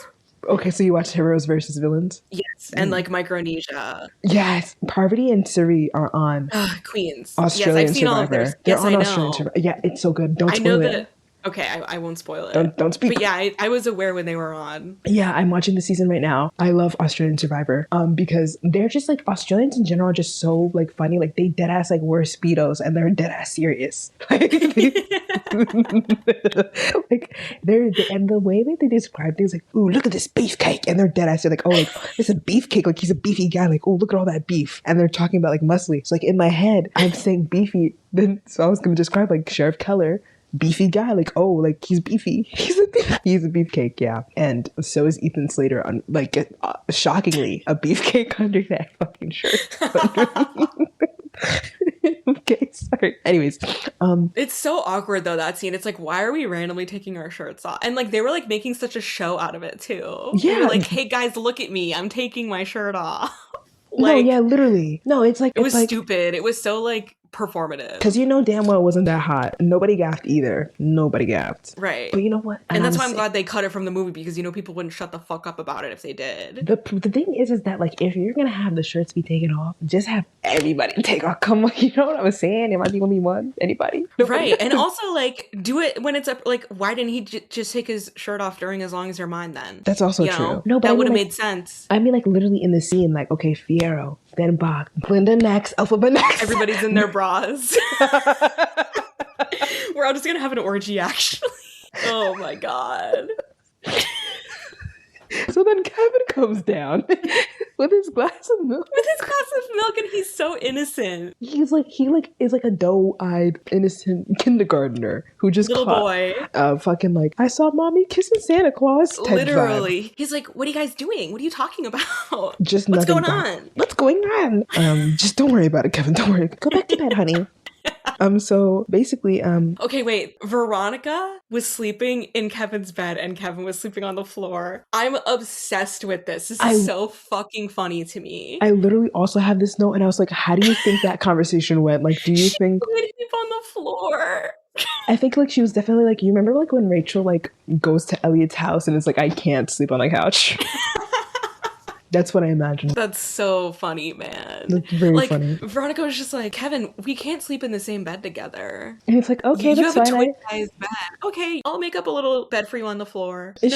Okay, so you watch Heroes versus Villains? Yes, and like Micronesia. Yes, Parvati and Siri are on Queens. Australian yes, I've seen Survivor. all of theirs. They're yes, on I Australian know. Survivor. Yeah, it's so good. Don't spoil it. Okay, I won't spoil it. Don't speak. But yeah, I was aware when they were on. Yeah, I'm watching the season right now. I love Australian Survivor because they're just like, Australians in general are just so like funny. Like they dead ass like wear Speedos and they're dead ass serious. Like and the way that they describe things like, ooh, look at this beefcake, and they're dead ass. They're like, oh, like it's a beefcake. Like he's a beefy guy. Like, oh, look at all that beef. And they're talking about like muscly. So like in my head, I'm saying beefy. Then so I was gonna describe like Sheriff Keller. Beefy guy, like, oh, like he's beefy. He's a beefcake, yeah. And so is Ethan Slater on like shockingly a beefcake under that fucking shirt. Okay, sorry. Anyways, it's so awkward though, that scene. It's like, why are we randomly taking our shirts off? And like they were like making such a show out of it too. Yeah, they were like, hey guys, look at me, I'm taking my shirt off. Like, no, yeah, literally. No, it's like it was like, stupid. It was so like performative. Because you know damn well it wasn't that hot. Nobody gaffed either. Nobody gaffed. Right. But you know what? And that's why I'm glad they cut it from the movie, because you know people wouldn't shut the fuck up about it if they did. The thing is that like if you're gonna have the shirts be taken off, just have everybody take off. Come on, you know what I was saying? Am I the only one? Anybody? Nobody? Right. And also like do it when it's up. Like why didn't he just take his shirt off during As Long as You're Mine then? That's also true. Know? No, but that would have like, made sense. I mean, like literally in the scene, like okay, Fierro, then Bach, Glinda next, Alphabet next. Everybody's in their bras. We're all just gonna have an orgy, actually. Oh my god. So then Kevin comes down with his glass of milk. With his glass of milk, and he's so innocent. He is like a doe-eyed innocent kindergartner who just little caught, boy. Fucking like, I saw mommy kissing Santa Claus. Literally. Vibe. He's like, what are you guys doing? What are you talking about? Just what's nothing. going on? What's going on? Just don't worry about it, Kevin. Don't worry. Go back to bed, honey. So basically, okay, wait. Veronica was sleeping in Kevin's bed and Kevin was sleeping on the floor. I'm obsessed with this. This is so fucking funny to me. I literally also have this note and I was like, how do you think that conversation went? Like, do you think she would sleep on the floor? I think like she was definitely like, you remember like when Rachel like goes to Elliot's house and is like, I can't sleep on a couch. That's what I imagined. That's so funny, man. That's very like, funny. Veronica was just like, Kevin, we can't sleep in the same bed together. And it's like, okay, you that's have fine. a twin-size bed. Okay, I'll make up a little bed for you on the floor. No,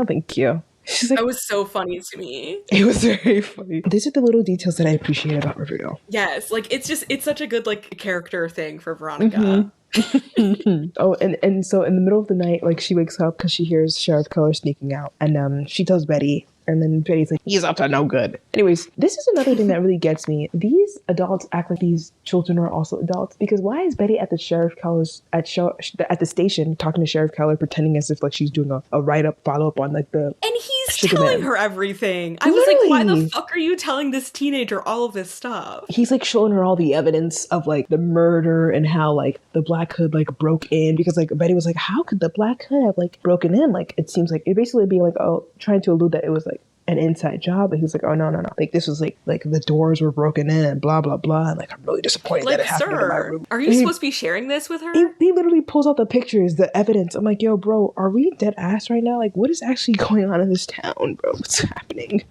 thank you. She's like, that was so funny to me. It was very funny. These are the little details that I appreciate about Riverdale. Yes, like it's such a good like character thing for Veronica. Mm-hmm. Oh, and so in the middle of the night, like she wakes up because she hears Sheriff Keller sneaking out, and she tells Betty, and then Betty's like, he's up to no good. Anyways, this is another thing that really gets me. These adults act like these children are also adults, because why is Betty at the Sheriff Keller's at the station talking to Sheriff Keller, pretending as if like she's doing a write-up follow-up on like the and he's telling her everything. I was like, why the fuck are you telling this teenager all of this stuff? He's like showing her all the evidence of like the murder and how like the Black Hood like broke in, because like Betty was like, how could the Black Hood have like broken in? Like it seems like it basically being like, oh, trying to allude that it was like an inside job, but he was like, oh no, like this was like the doors were broken in and blah blah blah, and like I'm really disappointed like, that it happened in my room. Are you supposed to be sharing this with her? He literally pulls out the pictures, the evidence. I'm like, yo bro, are we dead ass right now? Like what is actually going on in this town, bro? What's happening?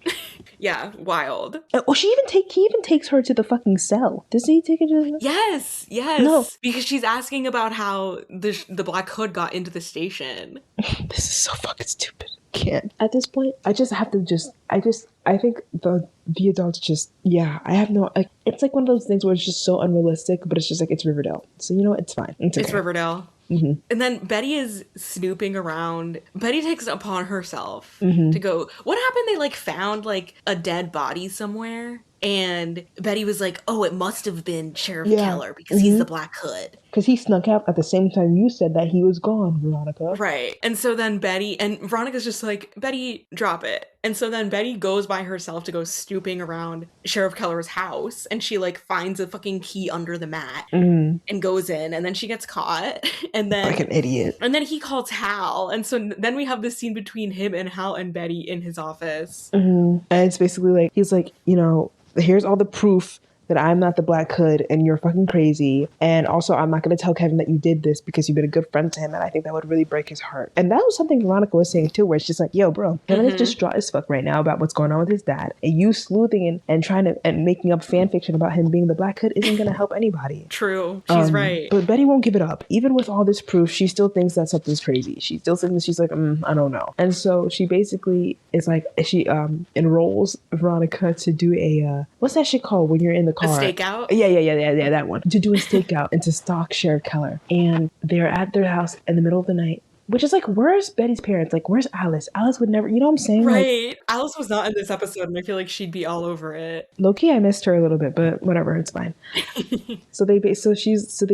Yeah, wild. Well, he even takes her to the fucking cell. Does he take her to the... Yes no, because she's asking about how the Black Hood got into the station. This is so fucking stupid. Can't at this point. I just have to I think the adults just, yeah, I have no, like, it's like one of those things where it's just so unrealistic, but it's just like, it's Riverdale, so you know what, it's fine, it's okay. It's Riverdale. Mm-hmm. And then Betty is snooping around. Betty takes it upon herself to go, what happened? They like found like a dead body somewhere. And Betty was like, oh, it must have been Sheriff Keller because he's the Black Hood. Because he snuck out at the same time you said that he was gone, Veronica. Right. And so then Betty, and Veronica's just like, Betty, drop it. And so then Betty goes by herself to go snooping around Sheriff Keller's house, and she like finds a fucking key under the mat and goes in, and then she gets caught. And then like an idiot. And then he calls Hal. And so then we have this scene between him and Hal and Betty in his office. And it's basically like, he's like, you know, here's all the proof that I'm not the Black Hood and you're fucking crazy. And also, I'm not going to tell Kevin that you did this because you've been a good friend to him. And I think that would really break his heart. And that was something Veronica was saying too, where it's just like, yo, bro, Kevin is distraught as fuck right now about what's going on with his dad. And you sleuthing and trying to and making up fan fiction about him being the Black Hood isn't going to help anybody. True. She's right. But Betty won't give it up. Even with all this proof, she still thinks that something's crazy. She still thinks, she's like, I don't know. And so she basically is like, she enrolls Veronica to do a, what's that shit called when you're in the car? A stakeout? Yeah, that one. To do a stakeout and to stalk Sheriff Keller. And they're at their house in the middle of the night. Which is like, where's Betty's parents? Like, where's Alice? Alice would never, you know what I'm saying? Right. Like, Alice was not in this episode, and I feel like she'd be all over it. Low-key, I missed her a little bit, but whatever, it's fine. So they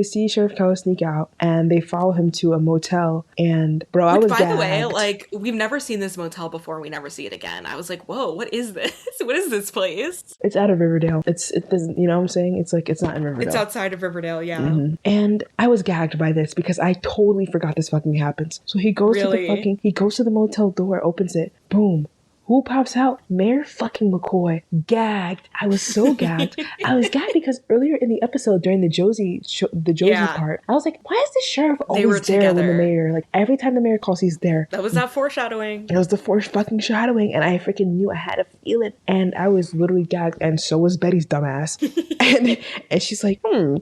see Sheriff Keller sneak out, and they follow him to a motel. And bro, I was gagged. By the way, like, we've never seen this motel before. We never see it again. I was like, whoa, what is this? What is this place? It's out of Riverdale. It doesn't, you know what I'm saying? It's like, it's not in Riverdale. It's outside of Riverdale, yeah. And I was gagged by this because I totally forgot this fucking happens. So he goes to the motel door, opens it, boom. Who pops out? Mayor fucking McCoy. Gagged. I was so gagged. I was gagged because earlier in the episode during the Josie part, I was like, why is the sheriff always there when the mayor? Like every time the mayor calls, he's there. That was that foreshadowing. It was the fucking shadowing, and I freaking knew I had to feel it. And I was literally gagged, and so was Betty's dumbass. and she's like,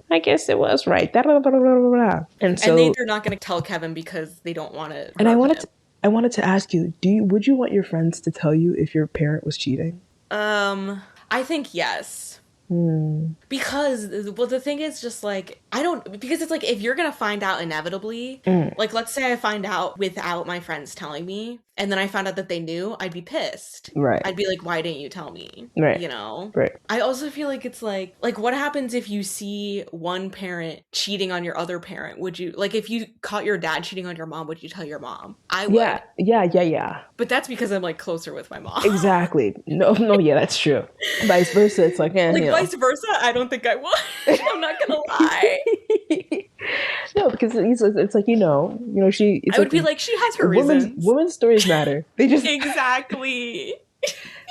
I guess it was right. And so they're not going to tell Kevin because they don't want to. And I wanted to ask you, would you want your friends to tell you if your parent was cheating? I think yes. Because, well, the thing is just like, because it's like, if you're gonna find out inevitably, like, let's say I find out without my friends telling me, and then I found out that they knew, I'd be pissed. Right. I'd be like, why didn't you tell me? Right. You know? Right. I also feel like it's like what happens if you see one parent cheating on your other parent? Would you, like, if you caught your dad cheating on your mom, would you tell your mom? I would. Yeah. But that's because I'm, like, closer with my mom. Exactly. No, yeah, that's true. Vice versa, it's like, vice versa, I don't think I would. I'm not gonna lie. No, because it's like, she... I would be like, she has her reasons. Women's stories matter. They just... Exactly.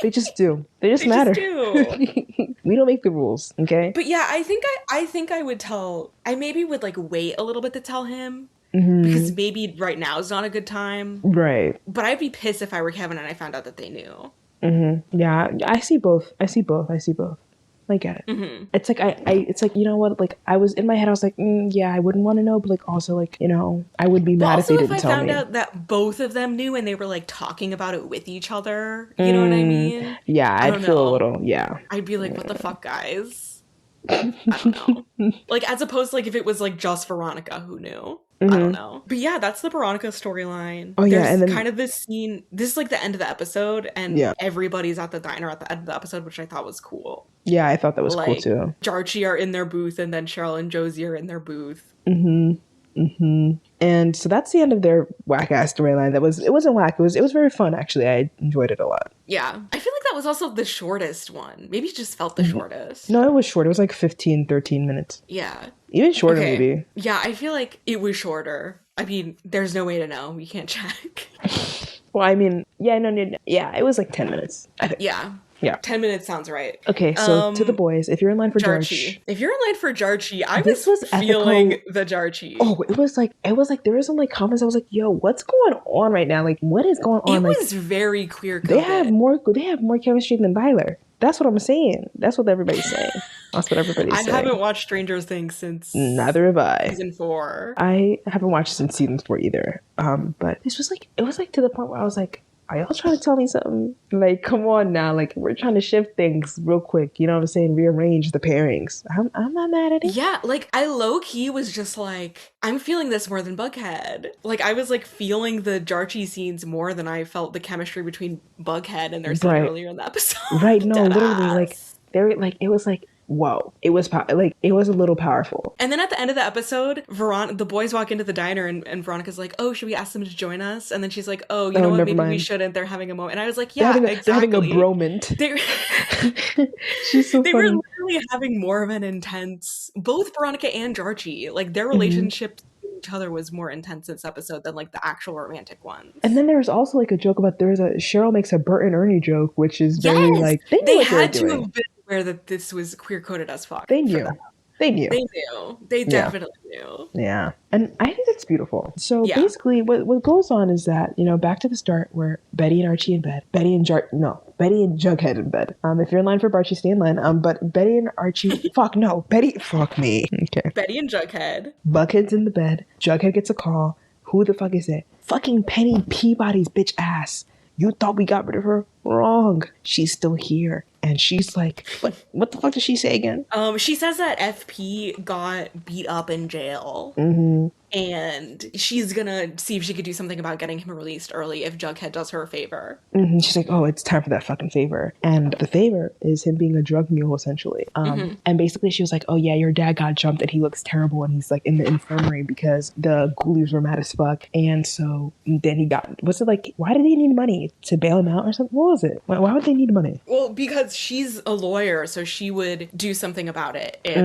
They just do. They just matter. We don't make the rules, okay? But yeah, I think I would tell... I maybe would, like, wait a little bit to tell him. Because maybe right now is not a good time. Right. But I'd be pissed if I were Kevin and I found out that they knew. Yeah, I see both. I get it. It's like it's like, you know what, like I was in my head, I was like, yeah, I wouldn't want to know, but like also like, I would be mad if they didn't tell me. Also, if I found out that both of them knew and they were like talking about it with each other, you know what I mean? Yeah, I'd feel a little, I'd be like, what the fuck, guys? I don't know. Like, as opposed to like if it was like just Veronica who knew. I don't know. But yeah, that's the Veronica storyline. Oh, yeah. And then kind of this scene, this is like the end of the episode, and everybody's at the diner at the end of the episode, which I thought was cool. Yeah, I thought that was cool too. Jarchie are in their booth, and then Cheryl and Josie are in their booth. And so that's the end of their whack-ass storyline. It wasn't whack. It was very fun, actually. I enjoyed it a lot. Yeah. I feel like that was also the shortest one. Maybe it just felt the shortest. No, it was short. It was like 15, 13 minutes. Yeah. Even shorter, maybe. Yeah, I feel like it was shorter. I mean, there's no way to know. We can't check. Well, I mean, yeah, no. Yeah, it was like 10 minutes, I think. Yeah. 10 minutes sounds right. Okay, so to the boys, if you're in line for Jarchie. If you're in line for Jarchie, I was feeling the Jarchie. Oh, it was like there were some like comments. I was like, yo, what's going on right now? Like, what is going on? It was very queer coded. They have more chemistry than Byler. That's what I'm saying. That's what everybody's saying. That's what everybody's saying. I haven't watched Stranger Things since neither have I. Season 4. I haven't watched since season 4 either. But it was like to the point where I was like, are y'all trying to tell me something? Like, come on now. Like, we're trying to shift things real quick. You know what I'm saying? Rearrange the pairings. I'm not mad at it. Yeah, like, I low-key was just like, I'm feeling this more than Bughead. Like, I was, like, feeling the Jarchie scenes more than I felt the chemistry between Bughead and their scene earlier in the episode. Right, no, literally, like, They like, it was like, whoa, it was like, it was a little powerful. And then at the end of the episode, the boys walk into the diner and Veronica's like, oh, should we ask them to join us? And then she's like, oh, you know what, maybe we shouldn't. They're having a moment. And I was like, yeah, exactly. They're having a broment. She's so they funny. were literally having more of an intense, both Veronica and Jarchie, like their relationship to each other was more intense this episode than like the actual romantic ones. And then there's also like a joke about, Cheryl makes a Bert and Ernie joke, which is very like, they had to have been aware that this was queer coded as fuck. They knew. They definitely knew. Yeah. And I think that's beautiful. So basically what goes on is that, you know, back to the start where Betty and Archie in bed. Betty and Jughead in bed. If you're in line for Archie, stay in line. But Betty and Archie, fuck me. Okay. Betty and Jughead. Buckhead's in the bed. Jughead gets a call. Who the fuck is it? Fucking Penny Peabody's bitch ass. You thought we got rid of her? Wrong. She's still here. And she's like, what the fuck did she say again? She says that FP got beat up in jail. And she's gonna see if she could do something about getting him released early if Jughead does her a favor. She's like, oh, it's time for that fucking favor. And the favor is him being a drug mule, essentially. And basically she was like, oh yeah, your dad got jumped and he looks terrible and he's like in the infirmary because the ghoulies were mad as fuck. And so then he got, was it like, why did they need money? To bail him out or something? What was it? Why would they need money? Well, because she's a lawyer, so she would do something about it if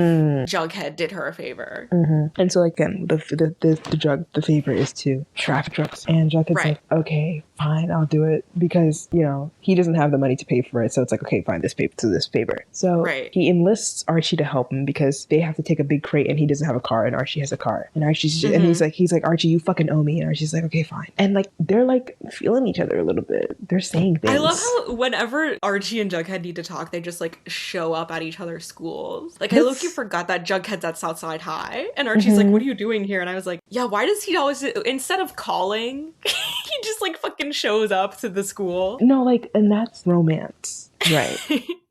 Jughead did her a favor. And so again, the favor is to traffic drugs. And Jughead's like, okay, fine, I'll do it, because, you know, he doesn't have the money to pay for it. So it's like, okay, fine, this favor. So he enlists Archie to help him because they have to take a big crate and he doesn't have a car and Archie has a car. And Archie's just, and he's like, Archie, you fucking owe me. And Archie's like, okay, fine. And like, they're like feeling each other a little bit. They're saying things. I love how whenever Archie and Jughead need to talk, they just like show up at each other's schools. Like, I low-key forgot that Jughead's at Southside High. And Archie's like, what are you doing here? And I was like, yeah, why does he always, instead of calling, he just like fucking shows up to the school? No, like, and that's romance. Right.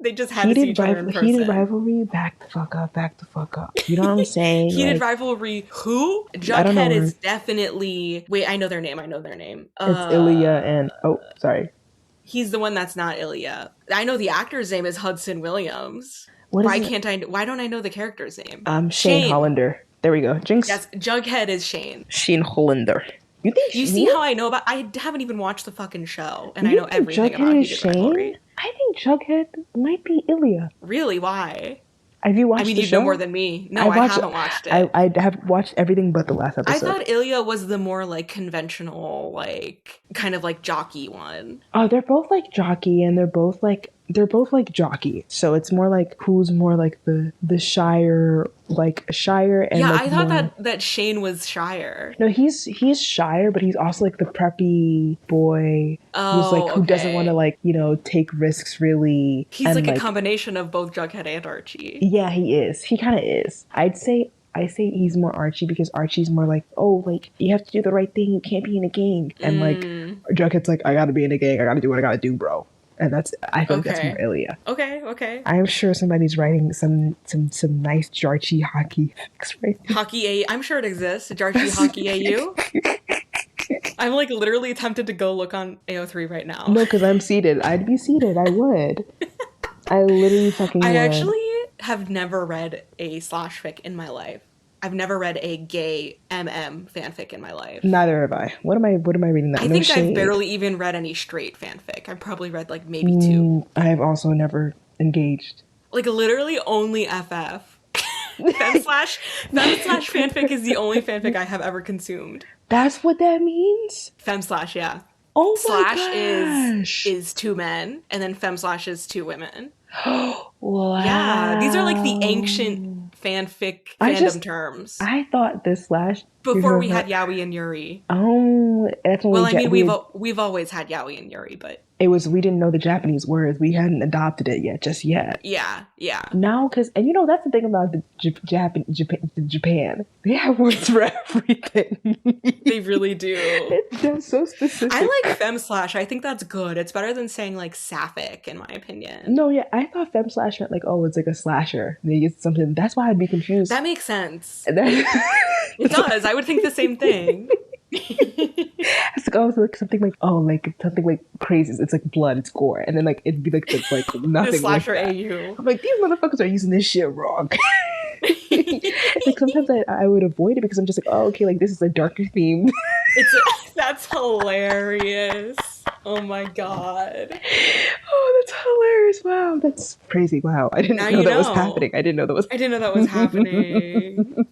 They just had to see each other in person. Heated rivalry, back the fuck up. You know what I'm saying? Heated rivalry, who? Jughead is definitely... Wait, I know their name. It's Ilya and... Oh, sorry. He's the one that's not Ilya. I know the actor's name is Hudson Williams. Why don't I know the character's name? Shane Hollander. There we go. Jinx. Yes, Jughead is Shane. Shane Hollander. You see how I know about... I haven't even watched the fucking show, and I know everything Jughead about is Heated Shane? Rivalry. I think Jughead might be Ilya. Really? Why? Have you watched the show? You know more than me. No, I haven't watched it. I have watched everything but the last episode. I thought Ilya was the more like conventional, like kind of like jockey one. Oh, they're both like jockey, and they're both like jockey. So it's more like who's more like the shire, like Shire. And yeah, like I thought that Shane was Shire. No, he's Shire, but he's also like the preppy boy who's like who doesn't want to like, you know, take risks really. He's like a combination of both Jughead and Archie. Yeah, he is. He kind of is. I say he's more Archie because Archie's more like, oh, like, you have to do the right thing. You can't be in a gang. And like, Jughead's like, I gotta be in a gang. I gotta do what I gotta do, bro. And I think that's more Ilya. Okay. I'm sure somebody's writing some nice Jarchie hockey right now. Hockey A. I'm sure it exists. Jarchie Hockey AU. I'm like literally tempted to go look on AO3 right now. No, because I'm seated. I'd be seated. I would. I literally fucking would. I actually have never read a slash fic in my life. I've never read a gay fanfic in my life. Neither have I. What am I reading that? I think I've barely even read any straight fanfic. I've probably read like maybe 2. I have also never engaged. Like literally only FF. Fem slash fanfic is the only fanfic I have ever consumed. That's what that means? Fem slash, yeah. Oh slash my gosh. is 2 men, and then fem slash is 2 women. Wow. Yeah, these are like the ancient fanfic fandom terms. I thought this slash before we had Yaoi and Yuri. Oh, that's well, I mean, we've always had Yaoi and Yuri, but we didn't know the Japanese words. We hadn't adopted it just yet. Yeah. Now, and you know that's the thing about the Japan. They have words for everything. They really do. They're so specific. I like fem slash. I think that's good. It's better than saying like sapphic, in my opinion. No, yeah, I thought fem slash meant like, oh, it's like a slasher. Maybe it's something. That's why I'd be confused. That makes sense. It does. I would think the same thing. It's like, like, oh, it's like something like, oh, like something like crazy. It's like blood, it's gore. And then like it'd be like it's like nothing The slasher like that. AU. I'm like, these motherfuckers are using this shit wrong. Like sometimes I would avoid it because I'm just like, oh, okay, like this is a darker theme. That's hilarious. Oh my god. Oh, that's hilarious. Wow, that's crazy. Wow. I didn't know that was happening. I didn't know that was happening.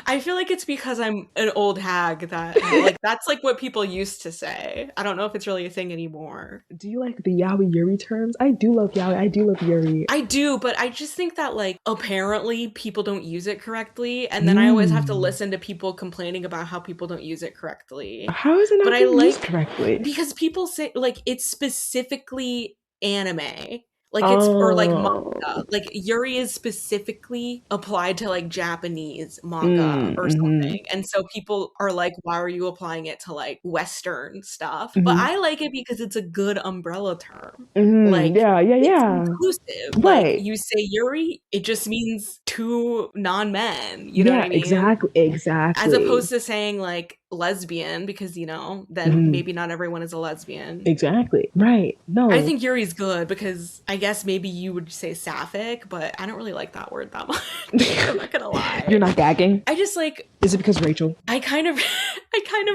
I feel like it's because I'm an old hag that like that's like what people used to say. I don't know if it's really a thing anymore. Do you like the yaoi yuri terms? I do love yaoi. I do love yuri. I do, but I just think that like apparently people don't use it correctly, and then I always have to listen to people complaining about how people don't use it correctly. How is it not being used correctly? Because people say like it's specifically anime. Like it's or like manga. Like yuri is specifically applied to like Japanese manga or something. And so people are like, why are you applying it to like Western stuff? But I like it because it's a good umbrella term. Like it's inclusive. Right. Like you say yuri, it just means two non-men. You know what I mean? Exactly. As opposed to saying like lesbian, because you know then maybe not everyone is a lesbian. Exactly. Right. No, I think yuri's good because I guess maybe you would say sapphic, but I don't really like that word that much. I'm not gonna lie. You're not gagging? I just like, is it because Rachel? I kind of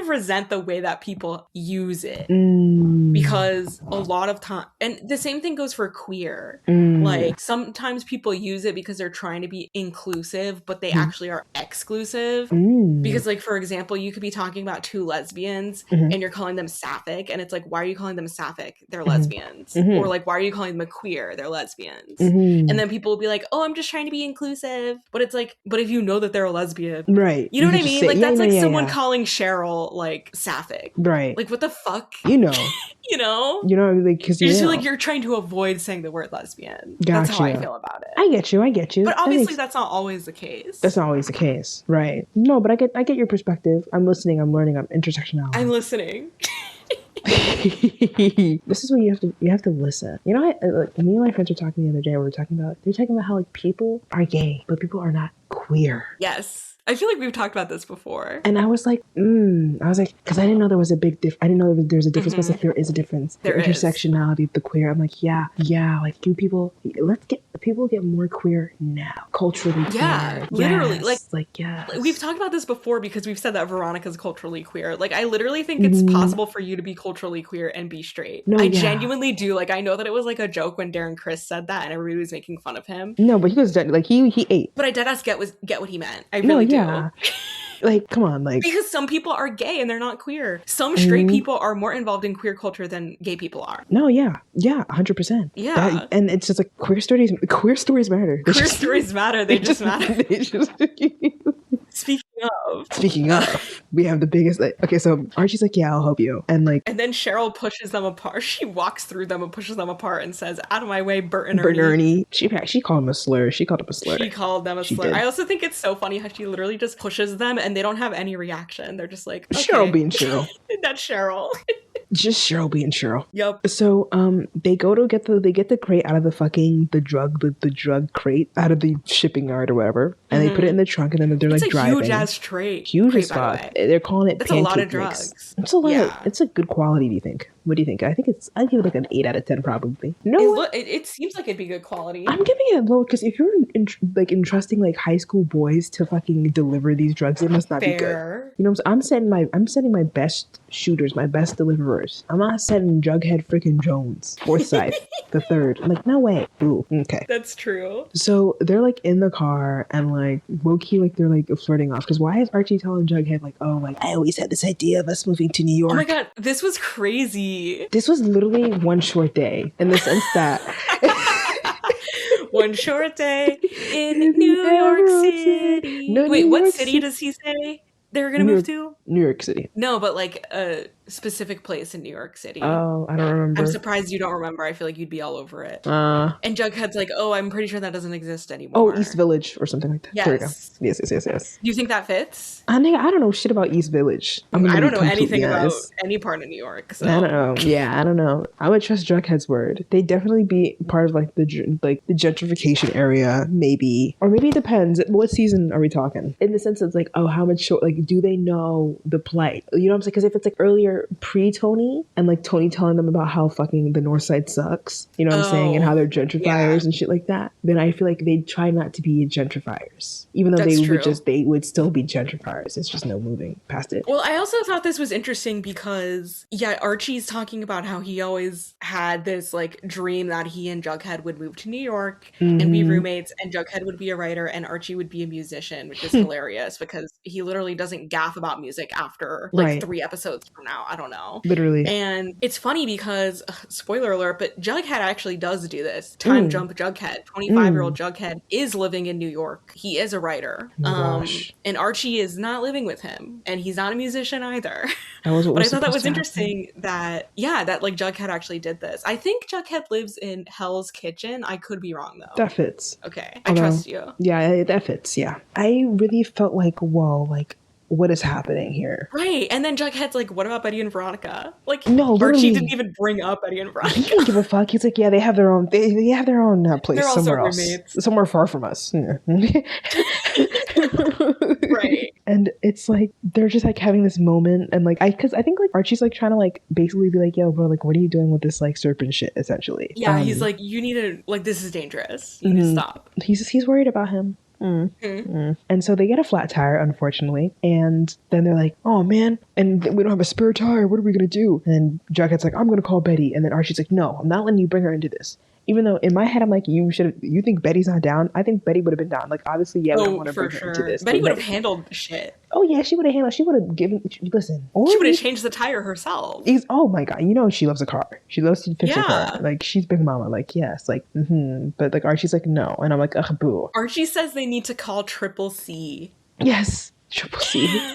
resent the way that people use it because a lot of time, and the same thing goes for queer. Like sometimes people use it because they're trying to be inclusive, but they actually are exclusive. Because like, for example, you could be talking about two lesbians and you're calling them sapphic, and it's like, why are you calling them sapphic? They're lesbians. Or like, why are you calling them a queer? They're lesbians. And then people will be like, oh, I'm just trying to be inclusive. But it's like, but if you know that they're a lesbian, right? You know what I mean? Like that's like someone calling Cheryl like sapphic, right? Like what the fuck? You know, you know, like because you just feel like you're trying to avoid saying the word lesbian. Gotcha. That's how I feel about it. I get you. But obviously, that's not always the case. That's not always the case, right? No, but I get your perspective. I'm listening. I'm learning. I'm intersectionality. I'm listening. This is when you have to listen. You know, like, me and my friends were talking the other day. They're talking about how like people are gay, but people are not queer. Yes. I feel like we've talked about this before. And I was like, because I didn't know there was a big difference. I didn't know there's a difference, but like, there is a difference. There is. Intersectionality, the queer. I'm like, yeah. Like, let's get people get more queer now. Culturally queer. Yeah, literally. Like, yeah. We've talked about this before because we've said that Veronica is culturally queer. Like, I literally think it's possible for you to be culturally queer and be straight. No, I genuinely do. Like, I know that it was like a joke when Darren Criss said that and everybody was making fun of him. No, but he was like, he ate. But I deadass get what he meant. I really do. Yeah. Like, come on, like, because some people are gay and they're not queer. Some straight people are more involved in queer culture than gay people are. No, yeah, 100%. Yeah, and it's just like queer stories matter. Queer stories matter. They just matter. Speaking of, we have the biggest, like, okay, so Archie's like, yeah, I'll help you. And then Cheryl pushes them apart. She walks through them and pushes them apart and says, out of my way, Bert and Ernie. She called him a slur. She called them a slur. I also think it's so funny how she literally just pushes them and they don't have any reaction. They're just like, okay. Cheryl being Cheryl. That's Cheryl. Just Cheryl being Cheryl. Yep. So they go to get the crate out of the drug crate out of the shipping yard or whatever, and they put it in the trunk, and then they're like driving. It's a huge ass trait. Huge as fuck. They're calling it. It's a lot of drugs. Mix. It's a lot. Yeah. It's a good quality. Do you think? What do you think? I think I'd give it like an 8 out of 10 probably. No, it seems like it'd be good quality. I'm giving it low because if you're entrusting like high school boys to fucking deliver these drugs, it must not be good. You know what I'm saying? I'm sending my best shooters, my best deliverers. I'm not sending Jughead freaking Jones, Forsyth, the third. I'm like, no way. Ooh, okay. That's true. So they're like in the car and like low-key like they're like flirting off because why is Archie telling Jughead like, oh, like I always had this idea of us moving to New York. Oh my god, this was crazy. This was literally one short day in the sense that one short day in New York City. Wait, what city does he say they were gonna move to? New York City. No, but like a specific place in New York City. Oh, I don't remember. I'm surprised you don't remember. I feel like you'd be all over it. And Jughead's like, oh, I'm pretty sure that doesn't exist anymore. Oh, East Village or something like that. Yes. There we go. Yes. Do you think that fits? I don't know shit about East Village. I don't know anything about any part of New York. So. I don't know. Yeah, I don't know. I would trust Jughead's word. They'd definitely be part of like the gentrification area, maybe. Or maybe it depends. What season are we talking? In the sense of like, oh, how much like do they know the plight? You know what I'm saying? Because if it's like earlier were pre-Tony and like Tony telling them about how fucking the North Side sucks, you know what I'm saying, and how they're gentrifiers and shit like that, then I feel like they'd try not to be gentrifiers, even though they would still be gentrifiers. It's just no moving past it. Well, I also thought this was interesting because Archie's talking about how he always had this like dream that he and Jughead would move to New York and be roommates, and Jughead would be a writer and Archie would be a musician, which is hilarious because he literally doesn't gaff about music after like 3 episodes from now. I don't know. Literally. And it's funny because, spoiler alert, but Jughead actually does do this. Time jump Jughead. 25-year-old Jughead is living in New York. He is a writer. And Archie is not living with him. And he's not a musician either. But I thought that was interesting that like Jughead actually did this. I think Jughead lives in Hell's Kitchen. I could be wrong though. That fits. Okay. I trust you. Yeah, that fits. Yeah. I really felt like, whoa, like, what is happening here? Right. And then Jughead's like, what about Betty and Veronica? Like, no, Archie didn't even bring up Betty and Veronica. He didn't give a fuck. He's like, yeah, they have their own place They're somewhere else. Roommates. Somewhere far from us. Yeah. Right. And it's like, they're just like having this moment. And like, because I think like Archie's like trying to like basically be like, yo, bro, like, what are you doing with this like serpent shit, essentially? Yeah, he's like, you need to, like, this is dangerous. You need to stop. He's worried about him. And so they get a flat tire, unfortunately, and then they're like, oh man, and we don't have a spare tire, what are we gonna do? And Jughead's like, I'm gonna call Betty. And then Archie's like, no, I'm not letting you bring her into this. Even though in my head I'm like, you think Betty's not down? I think Betty would have been down. Like, obviously, we don't want to bring her into this. Betty would have handled shit. Oh yeah, she would have given. Listen, she would have changed the tire herself. Oh my god, you know she loves a car. She loves to fix a car. Like, she's Big Mama. Like, yes, like But like Archie's like, no, and I'm like, ugh, boo. Archie says they need to call Triple C. Yes, Triple C.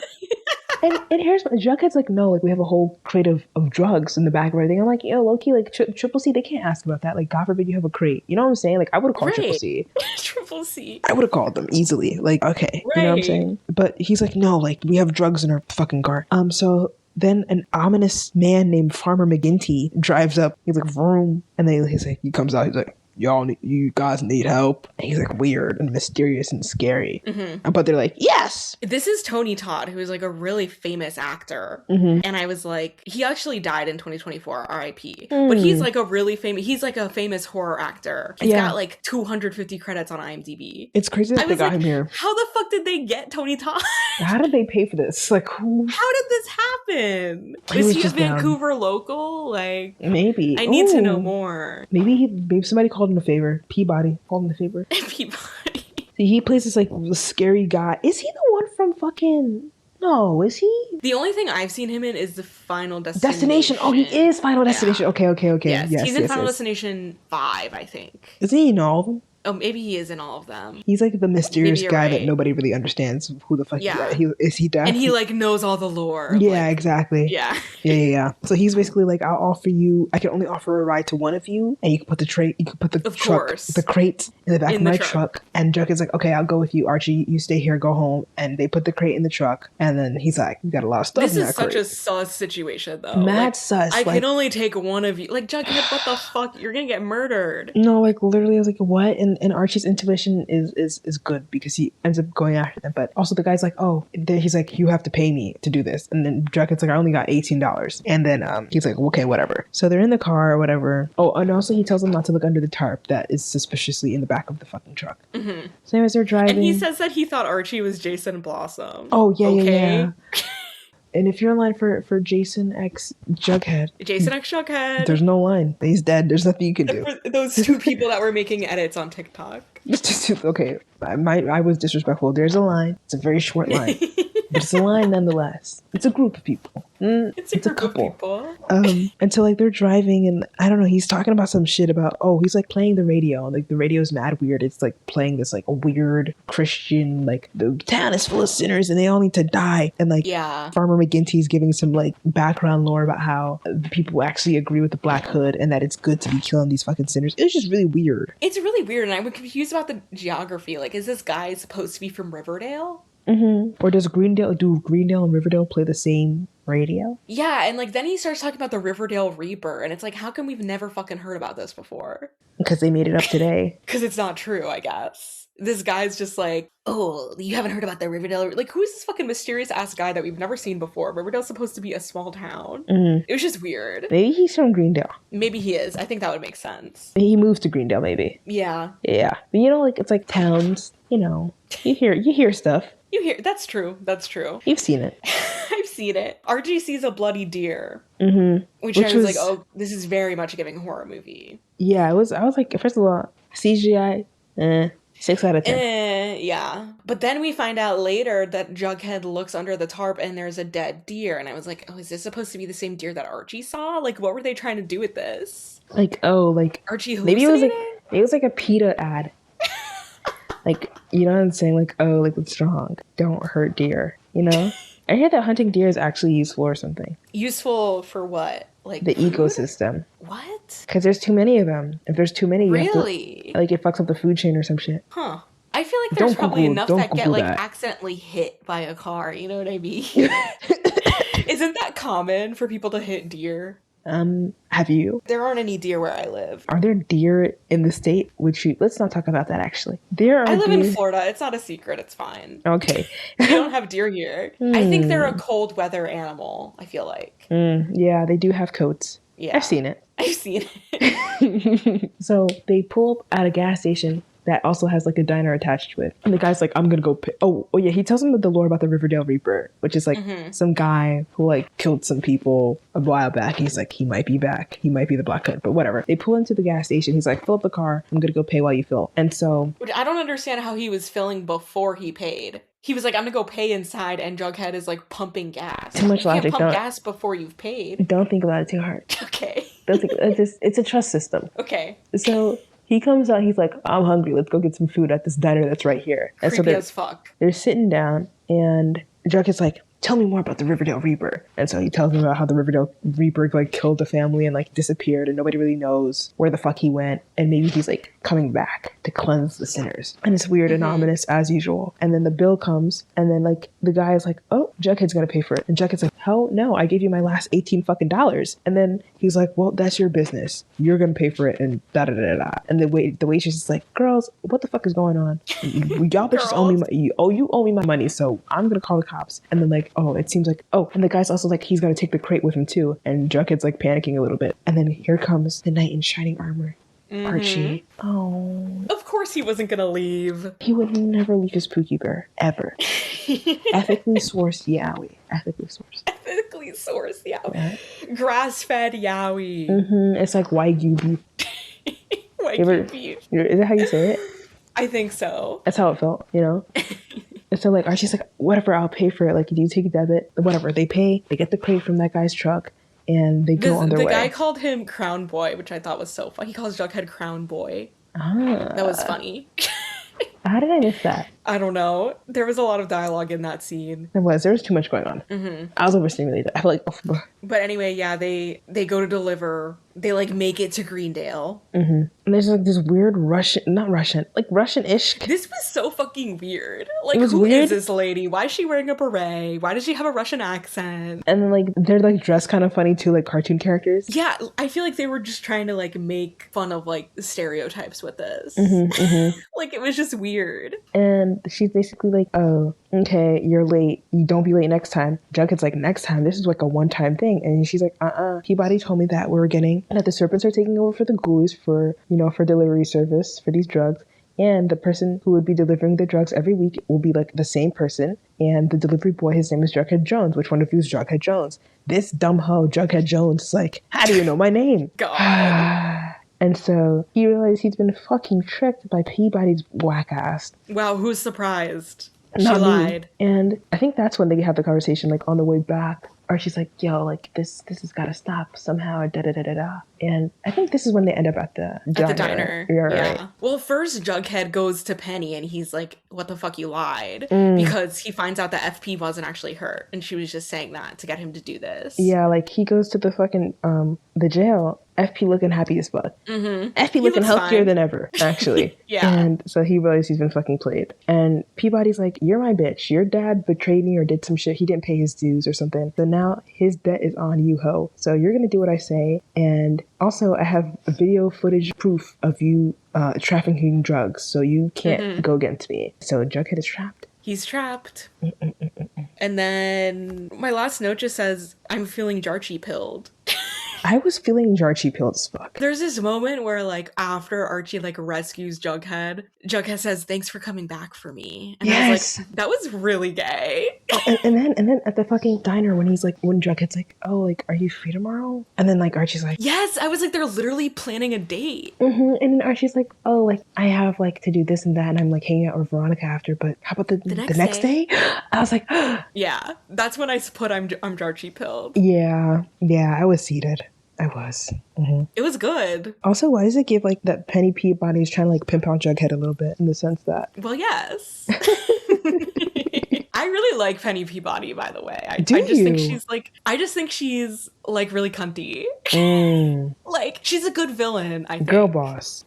And here's Jughead's like, no, like, we have a whole crate of drugs in the back of everything. I'm like, yo, low-key, like, Triple C, they can't ask about that. Like, God forbid you have a crate. You know what I'm saying? Like, I would have called Triple C. Triple C. I would have called them easily. Like, okay. You know what I'm saying? But he's like, no, like, we have drugs in our fucking car. So then an ominous man named Farmer McGinty drives up. He's like, vroom. And then he comes out, he's like, you guys need help. And he's like weird and mysterious and scary. But they're like, yes. This is Tony Todd, who is like a really famous actor. And I was like, he actually died in 2024, RIP. But he's like he's like a famous horror actor. He's got like 250 credits on IMDb. It's crazy that they got him here. How the fuck did they get Tony Todd? How did they pay for this? Like, who? How did this happen? Is he a Vancouver local? Like, maybe. I need to know more. Maybe somebody called him a favor. Peabody called him a favor. Peabody. He plays this like scary guy. Is he the one from fucking? No, is he? The only thing I've seen him in is the Final Destination. Oh, he is Final Destination. Okay. Yes, he's in Final Destination 5, I think. Is he in all of them? Oh, maybe he is in all of them. He's like the mysterious guy that nobody really understands who the fuck is. He deaf? And he like knows all the lore. Yeah, like, exactly. Yeah. So he's basically like, I can only offer a ride to one of you, and you can put the crate in the back of my truck. And Jughead's like, okay, I'll go with you, Archie. You stay here, go home. And they put the crate in the truck. And then he's like, you got a lot of stuff in that crate. This is such a sus situation, though. Mad sus. I can only take one of you. Like, Jughead, what the fuck? You're gonna get murdered. No, like, literally, I was like, what? And Archie's intuition is good because he ends up going after them. But also the guy's like, he's like, you have to pay me to do this. And then Jughead's like, I only got $18. And then he's like, okay, whatever. So they're in the car or whatever. Oh, and also he tells them not to look under the tarp that is suspiciously in the back of the fucking truck. So anyways, they're driving. And he says that he thought Archie was Jason Blossom. Oh, yeah. And if you're in line for Jason X Jughead, there's no line. He's dead. There's nothing you can do. For those two people that were making edits on TikTok. Okay, I was disrespectful. There's a line. It's a very short line. But it's a line nonetheless. It's a group of people. It's a couple. Of people. And so like they're driving and I don't know, he's talking about some shit about, he's like playing the radio. Like the radio's mad weird. It's like playing this like a weird Christian, like the town is full of sinners and they all need to die. And like Farmer McGinty's giving some like background lore about how the people actually agree with the Black Hood and that it's good to be killing these fucking sinners. It was just really weird. It's really weird and I'm confused about the geography. Like, is this guy supposed to be from Riverdale? Or do Greendale and Riverdale play the same radio? Yeah, and like then he starts talking about the Riverdale Reaper, and it's like, how come we've never fucking heard about this before? Because they made it up today. Because it's not true, I guess. this guy's just like, oh, you haven't heard about the Riverdale? Like, who is this fucking mysterious ass guy that we've never seen before? Riverdale's supposed to be a small town. It was just weird. Maybe he's from Greendale. Maybe he is. I think that would make sense. He moved to Greendale, maybe. Yeah. Yeah. But you know, like, it's like towns, you know, you hear stuff. You hear, that's true. That's true. You've seen it. I've seen it. RG sees a bloody deer. Which I was like, oh, this is very much giving a horror movie. Yeah, I was like, first of all, CGI, 6 out of 10. Yeah. But then we find out later that Jughead looks under the tarp and there's a dead deer. And I was like, oh, is this supposed to be the same deer that Archie saw? Like, what were they trying to do with this? Like, oh, like... Archie maybe hallucinating? it was like a PETA ad. Like, you know what I'm saying? Like, oh, like, what's wrong? Don't hurt deer, you know? I hear that hunting deer is actually useful or something. Useful for what? Like the food? ecosystem. What? Because there's too many of them. If there's too many, really? Like, it fucks up the food chain or some shit. Huh. I feel like there's probably enough that get, like, accidentally hit by a car. You know what I mean? Isn't that common for people to hit deer? Have you? There aren't any deer where I live. Are there deer in the state? Let's not talk about that, actually. I live in Florida. It's not a secret. It's fine. Okay. We don't have deer here. I think they're a cold weather animal, I feel like. Yeah, they do have coats. Yeah. I've seen it. So they pull up at a gas station that also has like a diner attached to it. And the guy's like, I'm gonna go pay. Oh yeah, he tells him the lore about the Riverdale Reaper, which is like some guy who like killed some people a while back. He's like, he might be back. He might be the Black Hood, but whatever. They pull into the gas station. He's like, fill up the car. I'm gonna go pay while you fill. And so... I don't understand how he was filling before he paid. He was like, I'm gonna go pay inside, and Jughead is like pumping gas. Too much logic. You can't pump gas before you've paid. Don't think about it too hard. Okay. It's a trust system. Okay. So... he comes out, he's like, I'm hungry, let's go get some food at this diner that's right here. And creepy as fuck. They're sitting down, and Jughead's like, tell me more about the Riverdale Reaper. And so he tells him about how the Riverdale Reaper like killed the family and like disappeared, and nobody really knows where the fuck he went. And maybe he's like coming back to cleanse the sinners. And it's weird and ominous as usual. And then the bill comes, and then like the guy is like, oh, Jughead's gonna pay for it. And Jughead's like, hell no, I gave you my last 18 fucking dollars. And then he's like, well, that's your business. You're gonna pay for it, and da da da da. And the waitress is like, girls, what the fuck is going on? Y'all bitches owe me you owe me my money, so I'm gonna call the cops. And then like, oh, it seems like, oh, and the guy's also like, he's gonna take the crate with him too. And Jughead's like panicking a little bit. And then here comes the knight in shining armor, Archie. Oh. Of course he wasn't gonna leave. He would never leave his Pookie Bear, ever. Ethically sourced Yowie. Ethically sourced. Ethically sourced Yowie. Right? Grass-fed Yowie. It's like Wagyu beef. Wagyu beef. Is that how you say it? I think so. That's how it felt, you know? And so like Archie's like, whatever, I'll pay for it. Like, do you take a debit? Whatever. They pay. They get the crate from that guy's truck, and they go on their way. The guy called him Crown Boy, which I thought was so funny. He calls Jughead Crown Boy. That was funny. How did I miss that? I don't know. There was a lot of dialogue in that scene. There was too much going on. I was overstimulated. I feel like... Oh. But anyway, yeah, they go to deliver. They, like, make it to Greendale. And there's, like, this weird Russian-ish. This was so fucking weird. Like, who is this lady? Why is she wearing a beret? Why does she have a Russian accent? And then, like, they're, like, dressed kind of funny, too, like cartoon characters. Yeah, I feel like they were just trying to, like, make fun of, like, stereotypes with this. Like, it was just weird. And she's basically like, oh, okay, you're late. You don't be late next time. Jughead's like, next time? This is like a one-time thing. And she's like, Peabody told me that that the serpents are taking over for the ghoulies for delivery service for these drugs. And the person who would be delivering the drugs every week will be like the same person. And the delivery boy, his name is Jughead Jones. Which one of you is Jughead Jones? This dumb hoe, Jughead Jones, is like, how do you know my name? God. And so he realized he's been fucking tricked by Peabody's whack ass. Wow, who's surprised? She lied. And I think that's when they have the conversation, like, on the way back. Archie's like, yo, like, this has got to stop somehow, da-da-da-da-da. And I think this is when they end up at the diner. Yeah. Right. Well, first Jughead goes to Penny and he's like, what the fuck, you lied? Because he finds out that FP wasn't actually hurt. And she was just saying that to get him to do this. Yeah, like, he goes to the fucking, the jail. FP looking happy as fuck. FP He looking looks healthier fine. than ever, actually. Yeah. And so he realized he's been fucking played. And Peabody's like, you're my bitch. Your dad betrayed me or did some shit. He didn't pay his dues or something. So now his debt is on you, ho. So you're going to do what I say. And also, I have video footage proof of you trafficking drugs. So you can't go against me. So Jughead is trapped. He's trapped. And then my last note just says, I'm feeling Jarchie pilled. I was feeling Jarchie pilled as fuck. There's this moment where, like, after Archie, like, rescues Jughead says, thanks for coming back for me. And I was like, that was really gay. and then at the fucking diner when Jughead's like, oh, like, are you free tomorrow? And then, like, Archie's like... Yes, I was like, they're literally planning a date. And then Archie's like, oh, like, I have, like, to do this and that, and I'm, like, hanging out with Veronica after, but how about the next day? I was like... Yeah, that's when I put I'm Jarchie pilled. Yeah, I was seated. I was. It was good. Also, why does it give like that Penny Peabody is trying to like pimp out Jughead a little bit in the sense that... Well, yes. I really like Penny Peabody, by the way. I just think she's like really cunty. Like, she's a good villain, I think. Girl boss.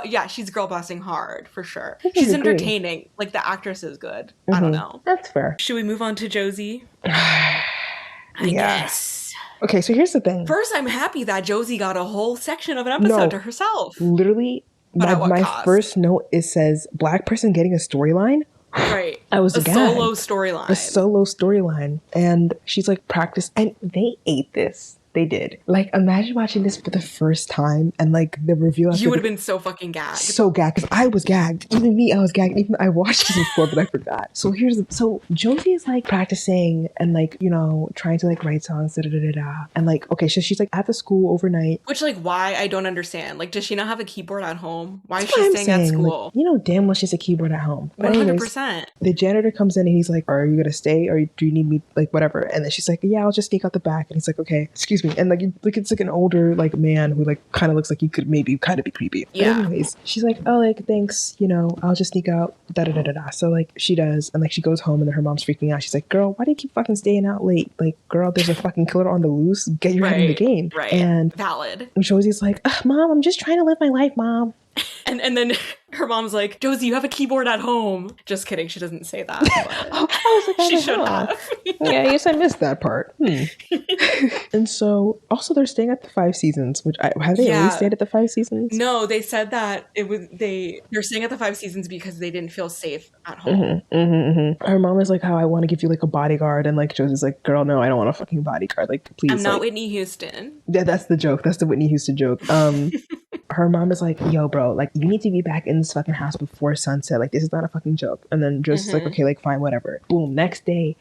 Yeah, she's girl bossing hard, for sure. She's entertaining. Like, the actress is good. I don't know. That's fair. Should we move on to Josie? I guess. Okay, so here's the thing. First, I'm happy that Josie got a whole section of an episode to herself. Literally, my first note, it says, Black person getting a storyline? Right. I was gagged. Solo storyline. A solo storyline. And she's like, practice. And they ate this. They did. Like, imagine watching this for the first time and like the reveal. You would have been so fucking gagged. So gagged, because I was gagged. Even me, I was gagged. Even I watched this before, but I forgot. So Josie is like practicing and like, you know, trying to like write songs, and like, okay, so she's like at the school overnight. Which, like, why? I don't understand. Like, does she not have a keyboard at home? Why is she staying at school? Like, you know damn well she has a keyboard at home. 100%. The janitor comes in and he's like, are you gonna stay or do you need me, like whatever? And then she's like, yeah, I'll just sneak out the back. And he's like, okay, excuse me. And like it's like an older like man who like kind of looks like he could maybe kind of be creepy. Yeah. But anyways, she's like, oh, like thanks, you know, I'll just sneak out. So like she does, and like she goes home and then her mom's freaking out. She's like, girl, why do you keep fucking staying out late? Like, girl, there's a fucking killer on the loose. Get your head in the game. Right. And valid. Josie's like, Mom, I'm just trying to live my life, Mom. And then her mom's like, Josie, you have a keyboard at home. Just kidding. She doesn't say that. I was like, she should have. Yeah, I guess I missed that part. And so, also, they're staying at the 5 Seasons, which have they always stayed at the 5 Seasons? No, they said that they're staying at the 5 Seasons because they didn't feel safe at home. Her mom is like, how I want to give you like a bodyguard, and like Josie's like, girl, no, I don't want a fucking bodyguard. Like, please. I'm not Whitney Houston. Yeah, that's the joke. That's the Whitney Houston joke. Her mom is like, yo, bro, like, you need to be back in this fucking house before sunset. Like, this is not a fucking joke. And then Josie's like, okay, like, fine, whatever. Boom, next day.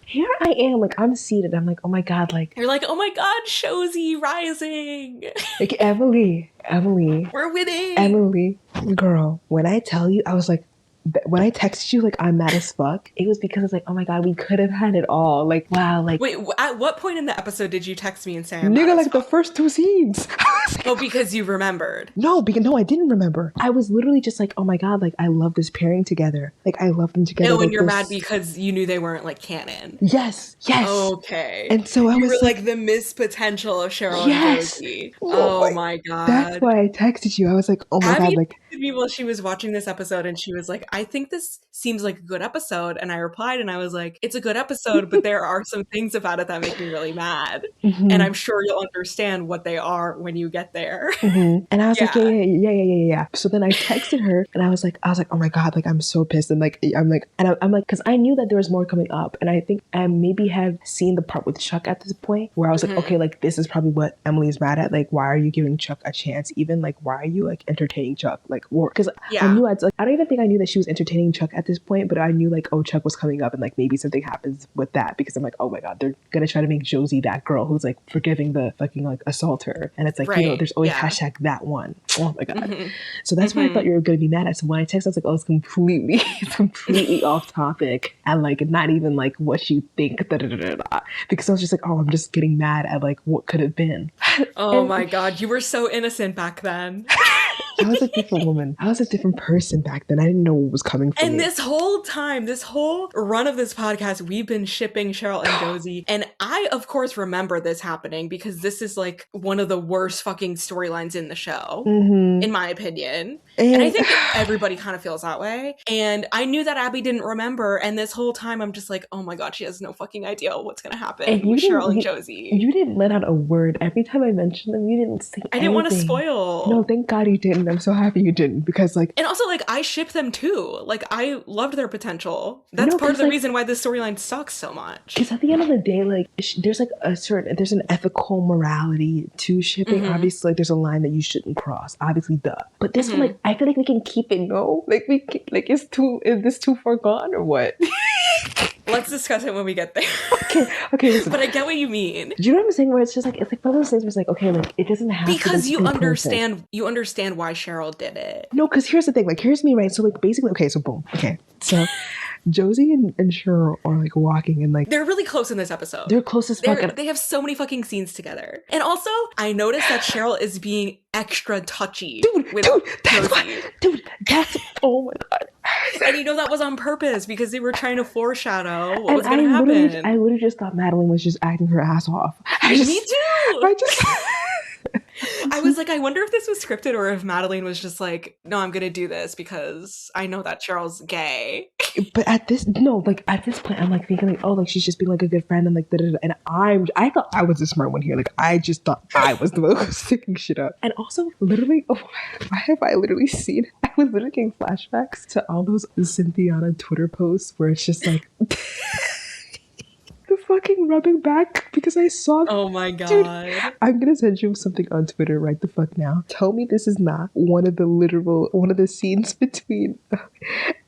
Here I am, like, I'm seated. I'm like, oh my God, like... You're like, oh my God, Josie rising. Like, Emily. We're winning. Emily, girl, when I tell you, I was like, when I texted you, like, I'm mad as fuck, it was because it's like, oh my God, we could have had it all. Like, wow, like... Wait, at what point in the episode did you text me and say I'm nigga, like, the first 2 scenes. Oh, because you remembered. No, I didn't remember. I was literally just like, oh my God, like, I love this pairing together. Like, I love them together. No, like, and you're mad because you knew they weren't, like, canon. Yes. Okay. And so I was like the missed potential of Cheryl and Josie. Oh my God. That's why I texted you. I was like, oh my God, like... me while she was watching this episode and she was like, I think this seems like a good episode. And I replied and I was like, it's a good episode, but there are some things about it that make me really mad. And I'm sure you'll understand what they are when you get there. And I was like, yeah. So then I texted her and I was like, oh my God, like, I'm so pissed. And like, I'm like, because I knew that there was more coming up. And I think I maybe have seen the part with Chuck at this point where I was like, okay, like, this is probably what Emily's mad at. Like, why are you giving Chuck a chance? Even like, why are you like entertaining Chuck? Like, because I knew I don't even think I knew that she was entertaining Chuck at this point, but I knew like, oh, Chuck was coming up and like maybe something happens with that, because I'm like, oh my God, they're gonna try to make Josie that girl who's like forgiving the fucking like assaulter, and it's like, you know, there's always hashtag that one. Oh my God. So that's why I thought you were gonna be mad at. So when I texted, I was like, oh, it's completely off topic and like not even like what you think, because I was just like, oh, I'm just getting mad at like what could have been. Oh my God, you were so innocent back then. I was a different woman. I was a different person back then. I didn't know what was coming for me. And this whole time, this whole run of this podcast, we've been shipping Cheryl and Josie. And I, of course, remember this happening because this is like one of the worst fucking storylines in the show, in my opinion. And I think everybody kind of feels that way. And I knew that Abby didn't remember. And this whole time, I'm just like, oh my God, she has no fucking idea what's going to happen with Cheryl and Josie. You didn't let out a word. Every time I mentioned them, you didn't say anything. I didn't want to spoil. No, thank God you didn't. I'm so happy you didn't because like... And also like I ship them too. Like I loved their potential. That's part of the reason why this storyline sucks so much. Because at the end of the day, like there's like there's an ethical morality to shipping. Obviously, like there's a line that you shouldn't cross. Obviously, duh. But this one, like I feel like we can keep it. No, like is this too far gone or what? Let's discuss it when we get there. Okay. Listen. But I get what you mean. Do you know what I'm saying? Where it's just like, it's like one of those things where it's like, okay, like it doesn't have because to you understand why Cheryl did it. No, because here's the thing. Like, here's me, right? So like basically, okay, so boom. Okay, so Josie and Cheryl are like walking and like they're really close in this episode. They're close as fuck. They have so many fucking scenes together. And also, I noticed that Cheryl is being extra touchy. That's oh my God. And you know that was on purpose because they were trying to foreshadow what was going to happen. I literally just thought Madeline was just acting her ass off. Me too. I was like, I wonder if this was scripted or if Madeline was just like, no, I'm going to do this because I know that Cheryl's gay. But at this point, I'm like thinking like, oh, like she's just being like a good friend and like da-da-da. And I thought I was the smart one here. Like I just thought I was the one who was sticking shit up. And also, literally, why have I literally seen? I was literally getting flashbacks to all those Cynthiana Twitter posts where it's just like. The fucking rubbing back because I saw. Oh my God. Dude, I'm gonna send you something on Twitter right the fuck now. Tell me this is not one of the scenes between.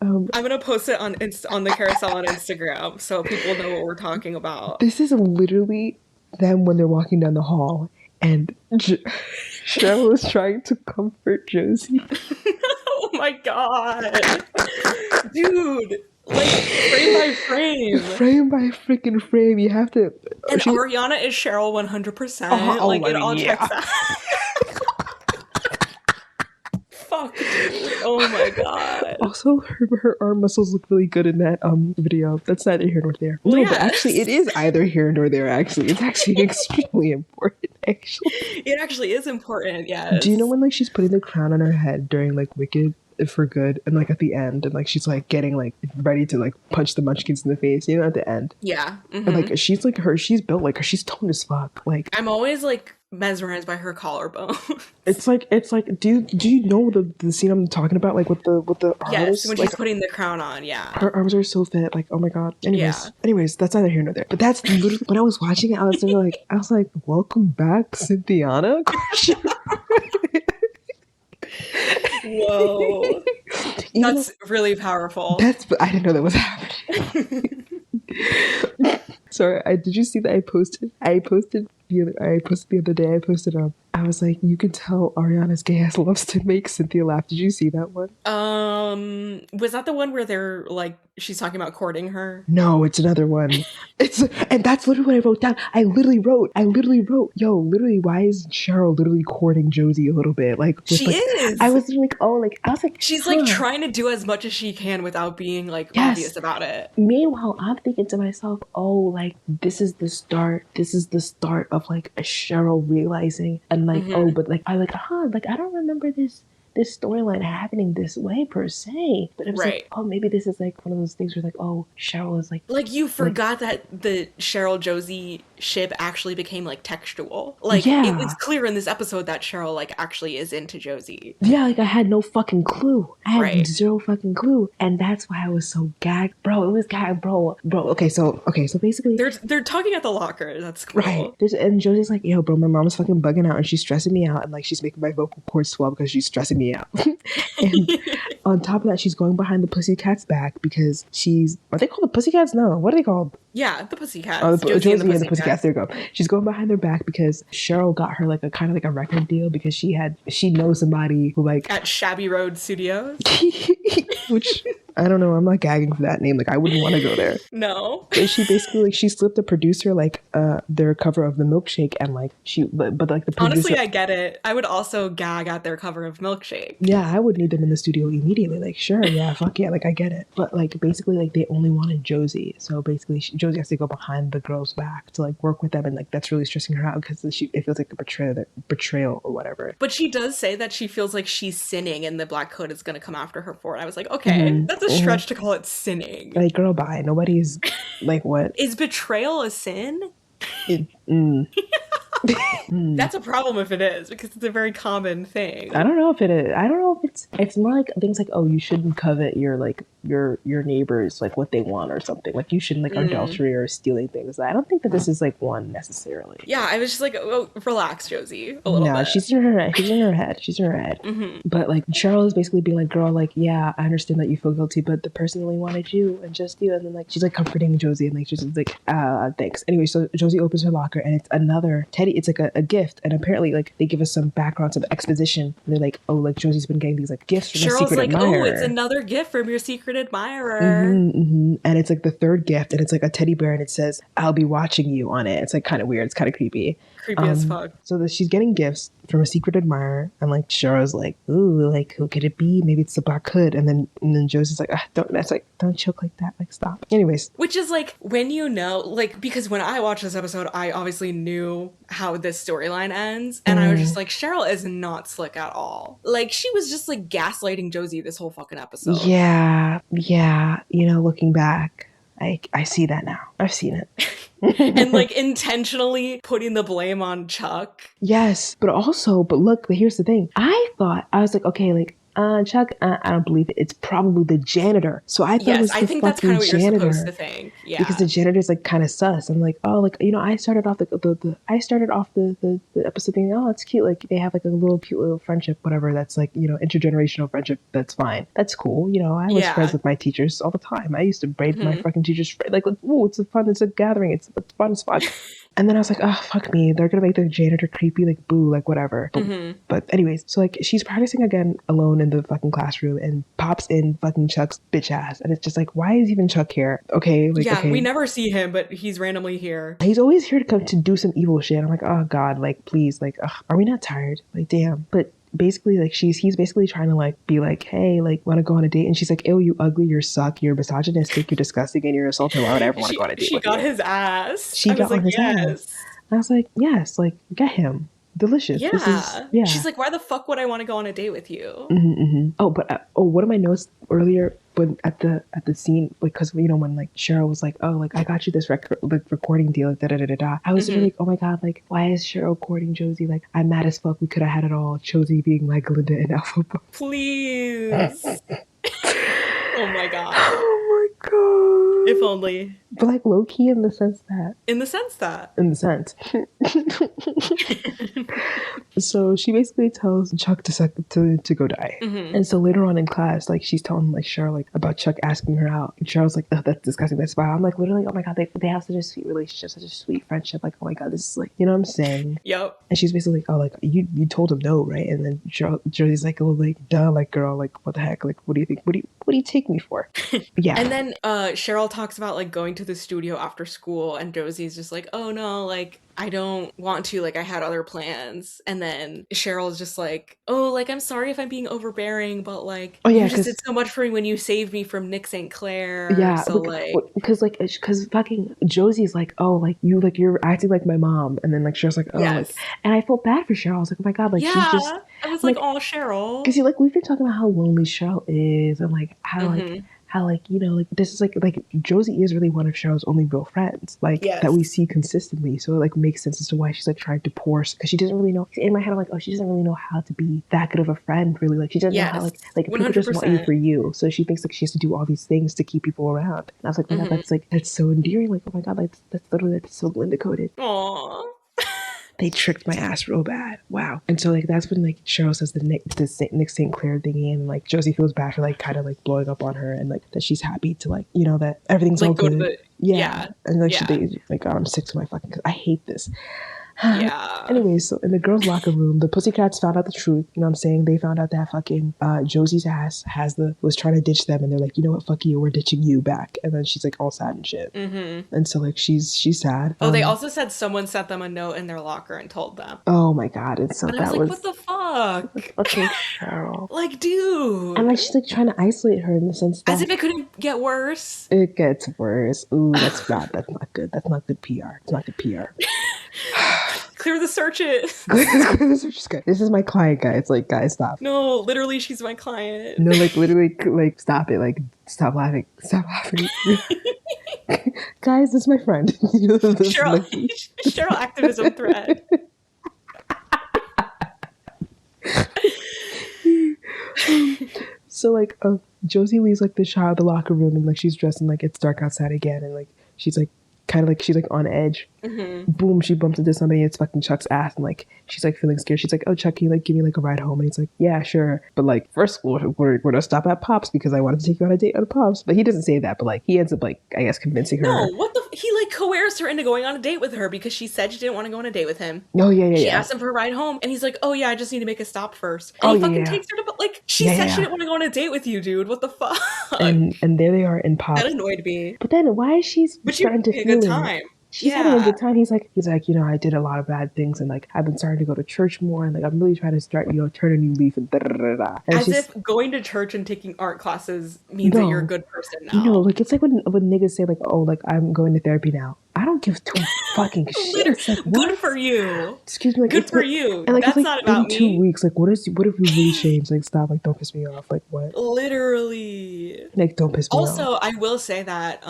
I'm gonna post it on the carousel on Instagram so people know what we're talking about. This is literally them when they're walking down the hall and Cheryl is trying to comfort Josie. Oh my God, dude. Like frame by frame. Frame by freaking frame. You have to. And Ariana is Cheryl 100%. Like it all checks out. Fuck, dude. Oh my God. Also, her arm muscles look really good in that video. That's neither here nor there. Well, no, yes. But actually, it is either here nor there. Actually, it's actually extremely important. Actually, it actually is important. Yes. Do you know when like she's putting the crown on her head during like Wicked? For good, and like at the end, and like she's like getting like ready to like punch the munchkins in the face, you know, at the end. Yeah. And like she's built like her, she's toned as fuck. Like I'm always like mesmerized by her collarbone. it's like do you know the scene I'm talking about, like with the arms? Yes, when she's putting the crown on. Yeah, her arms are so fit, like oh my God. Anyways, that's neither here nor there, but that's literally when I was watching it, I was like welcome back, Cynthiana. Whoa. That's really powerful. I didn't know that was happening. Sorry, did you see that I posted the other day, I was like, you can tell Ariana's gay ass loves to make Cynthia laugh. Did you see that one? Was that the one where they're like, she's talking about courting her? No, it's another one. And that's literally what I wrote down. I literally wrote, yo, literally, why is Cheryl literally courting Josie a little bit? Like, she is. I was like, oh, like, I was like, she's like trying to do as much as she can without being like obvious about it. Meanwhile, I'm thinking to myself, oh, like, this is the start of like a Cheryl realizing and like, oh, but like, I don't remember this storyline happening this way per se, but it was like, oh, maybe this is like one of those things where like, oh, Cheryl is like you forgot that the Cheryl Josie ship actually became like textual. Like it was clear in this episode that Cheryl like actually is into Josie. Yeah, like I had no fucking clue. I had zero fucking clue, and that's why I was so gagged, bro. It was gagged, bro. Okay, so basically they're talking at the locker. That's cool. Right. And Josie's like, yo, bro, my mom's fucking bugging out and she's stressing me out, and like she's making my vocal cords swell because she's stressing me out. And on top of that, she's going behind the Pussycat's back because are they called the Pussycats? No, what are they called? Yeah, the Pussycats. Oh, Josie and the Pussycats. There you go. She's going behind their back because Cheryl got her like a kind of like a record deal because she knows somebody who like at Shabby Road Studios, which I don't know. I'm not gagging for that name. Like, I wouldn't want to go there. No. But she basically, like, she slipped the producer, like, their cover of the milkshake, and, like, but like, the producer... Honestly, I get it. I would also gag at their cover of Milkshake. Yeah, I would need them in the studio immediately. Like, sure, yeah, fuck yeah, like, I get it. But, like, basically, like, they only wanted Josie. So, basically, Josie has to go behind the girl's back to, like, work with them, and, like, that's really stressing her out because it feels like a betrayal or whatever. But she does say that she feels like she's sinning and the Black Hood is going to come after her for it. I was like, okay, that's a stretch to call it sinning. Like, girl, bye. Nobody's, like, what? Is betrayal a sin? That's a problem if it is, because it's a very common thing. I don't know if it is. I don't know if it's more like things like, oh, you shouldn't covet your neighbors, like what they want or something. Like you shouldn't like adultery or stealing things. I don't think that this is like one necessarily. Yeah, I was just like, oh, relax, Josie, a little bit. No, she's in her head. She's in her head. But like Cheryl is basically being like, girl, like, yeah, I understand that you feel guilty, but the person only wanted you and just you. And then like she's like comforting Josie and like she's like, thanks. Anyway, so Josie opens her locker and it's another teddy. It's like a gift, and apparently like they give us some background, some exposition. And they're like, oh, like Josie's been getting these like gifts from Cheryl's a secret like, admirer. oh, it's another gift from your secret admirer. And it's like the third gift, and it's like a teddy bear, and it says, I'll be watching you on it. It's like kind of weird. It's kind of creepy. Creepy as fuck. So she's getting ggifts from a secret admirer, and like Cheryl's like, ooh, like who could it be? Maybe it's the Black Hood. And then Josie's like, don't choke like that, like stop. Anyways, which is like when you know, like, because when I watched this episode, I obviously knew how this storyline ends, and I was just like, Cheryl is not slick at all. Like she was just like gaslighting Josie this whole fucking episode. Yeah. You know, looking back, I see that now. I've seen it. And like intentionally putting the blame on Chuck. Yes, but look, here's the thing. I was like, okay, like Chuck, I don't believe it. It's probably the janitor. So I thought it was the fucking that's kind of what janitor, you're supposed to think. Yeah, because the janitor's like kind of sus. I'm like, oh, like, you know, I started off the episode thinking, oh, it's cute. Like they have like a little cute little friendship, whatever. That's like, you know, intergenerational friendship. That's fine. That's cool. You know, I was friends with my teachers all the time. I used to braid my fucking teachers like, oh, it's a gathering. It's fun as fuck. And then I was like, oh, fuck me. They're going to make the janitor creepy, like, boo, like, whatever. But anyways, so, like, she's practicing again alone in the fucking classroom and pops in fucking Chuck's bitch ass. And it's just like, why is even Chuck here? Okay, like, yeah, we never see him, but he's randomly here. He's always here to come to do some evil shit. I'm like, oh, God, like, please, like, are we not tired? Like, damn. But basically, like, he's basically trying to, like, be like, hey, like, want to go on a date? And she's like, ew, you ugly, you suck, you're misogynistic, you're disgusting, and you're assaulting. Why would I ever want to go on a date? She got his ass. She got on his ass. I was like, yes, like, get him. Delicious. Yeah. She's like, why the fuck would I want to go on a date with you? Oh, but one of my notes earlier, when at the scene, like, because, you know, when like Cheryl was like, oh, like, I got you this recording deal, like, da. I was really like, oh my God, like, why is Cheryl courting Josie? Like, I'm mad as fuck. We could have had it all. Josie being like Glinda and Alpha. Please. Oh my God. Oh my God. If only. But like low key in the sense. So she basically tells Chuck to go die. And so later on in class, like she's telling like Cheryl like about Chuck asking her out. And Cheryl's like, oh, that's disgusting. That's vile. I'm like, literally, oh my God, they have such a sweet relationship, such a sweet friendship. Like, oh my God, this is like, you know what I'm saying? Yep. And she's basically like, oh, like you told him no, right? And then Josie's like, oh, like, duh, like, girl, like, what the heck? Like, what do you think? What do you take me for? Yeah. And then Cheryl talks about like going to the studio after school, and Josie's just like, oh no, like, I don't want to, like, I had other plans. And then Cheryl's just like, oh, like, I'm sorry if I'm being overbearing, but like, oh, yeah, you just did so much for me when you saved me from Nick St. Clair. Yeah, so because fucking Josie's like, oh, like, you're acting like my mom. And then like Cheryl's like, oh, yes. Like, and I felt bad for Cheryl. I was like, oh my God, like, yeah, she's just, I was like, oh, Cheryl. Because like, we've been talking about how lonely Cheryl is, and like how like, you know, like this is like Josie is really one of Cheryl's only real friends, like, yes, that we see consistently. So it like makes sense as to why she's like trying to pour, because she doesn't really know. In my head, I'm like, oh, she doesn't really know how to be that good of a friend, really. Like she doesn't know how like 100%. People just want you for you. So she thinks like she has to do all these things to keep people around. And I was like, oh my God, that's so endearing. Like, oh my God, like that's literally like so Glinda coded. Aww. They tricked my ass real bad. Wow. And so like that's when like Cheryl says the Nick St. Clair thingy, and like Josie feels bad for like kind of like blowing up on her, and like that she's happy to like, you know, that everything's like, all good. Yeah. And like she like, God, I'm sick to my fucking, I hate this. Yeah. Anyways, so in the girls' locker room, the Pussycats found out the truth. You know what I'm saying? They found out that fucking Josie's ass was trying to ditch them, and they're like, you know what, fuck you, we're ditching you back. And then she's like all sad and shit. And so like she's sad. Oh, they also said someone sent them a note in their locker and told them. Oh my god! And so and that I was like, what the fuck? Fucking Cheryl. Like, dude. And like she's like trying to isolate her in the sense that as if it couldn't get worse. It gets worse. Ooh, that's bad. That's not good. That's not good PR. It's not good PR. Clear the searches. Clear the searches, guys. This is my client, guys. Like, guys, stop. No, literally, she's my client. No, like, literally, like, stop it. Like, stop laughing. Stop laughing. Guys, this is my friend. Cheryl activism threat. So, like, Josie leaves, like, the locker room, and, like, she's dressed in, like, it's dark outside again, and, like, she's, like, kind of like she's like on edge. Boom, she bumps into somebody. It's fucking Chuck's ass, and like she's like feeling scared. She's like, "Oh, Chuck, can you like give me like a ride home?" And he's like, "Yeah, sure." But like first we're gonna stop at Pops because I wanted to take you on a date at Pops. But he doesn't say that. But like he ends up like I guess convincing her. No, he like coerced her into going on a date with her because she said she didn't want to go on a date with him. Oh yeah. She asked him for a ride home, and he's like, "Oh yeah, I just need to make a stop first." And he fucking takes her to like she said she didn't want to go on a date with you, dude. What the fuck? And there they are in Pops. That annoyed me. But then why is she starting to feel a good time? She's having a good time. He's like, you know, I did a lot of bad things, and like I've been starting to go to church more, and like I'm really trying to start, you know, turn a new leaf and da da da da. As if going to church and taking art classes means that you're a good person now. You know, like it's like when niggas say like, oh, like I'm going to therapy now. I don't give two fucking shit. Like, good for you. Excuse me. Like, good for you. And like, that's like, not about me. 2 weeks. Like, what if we really changed? Like, stop. Like, don't piss me off. Like, what? Literally. Like, don't piss me off. Also, I will say that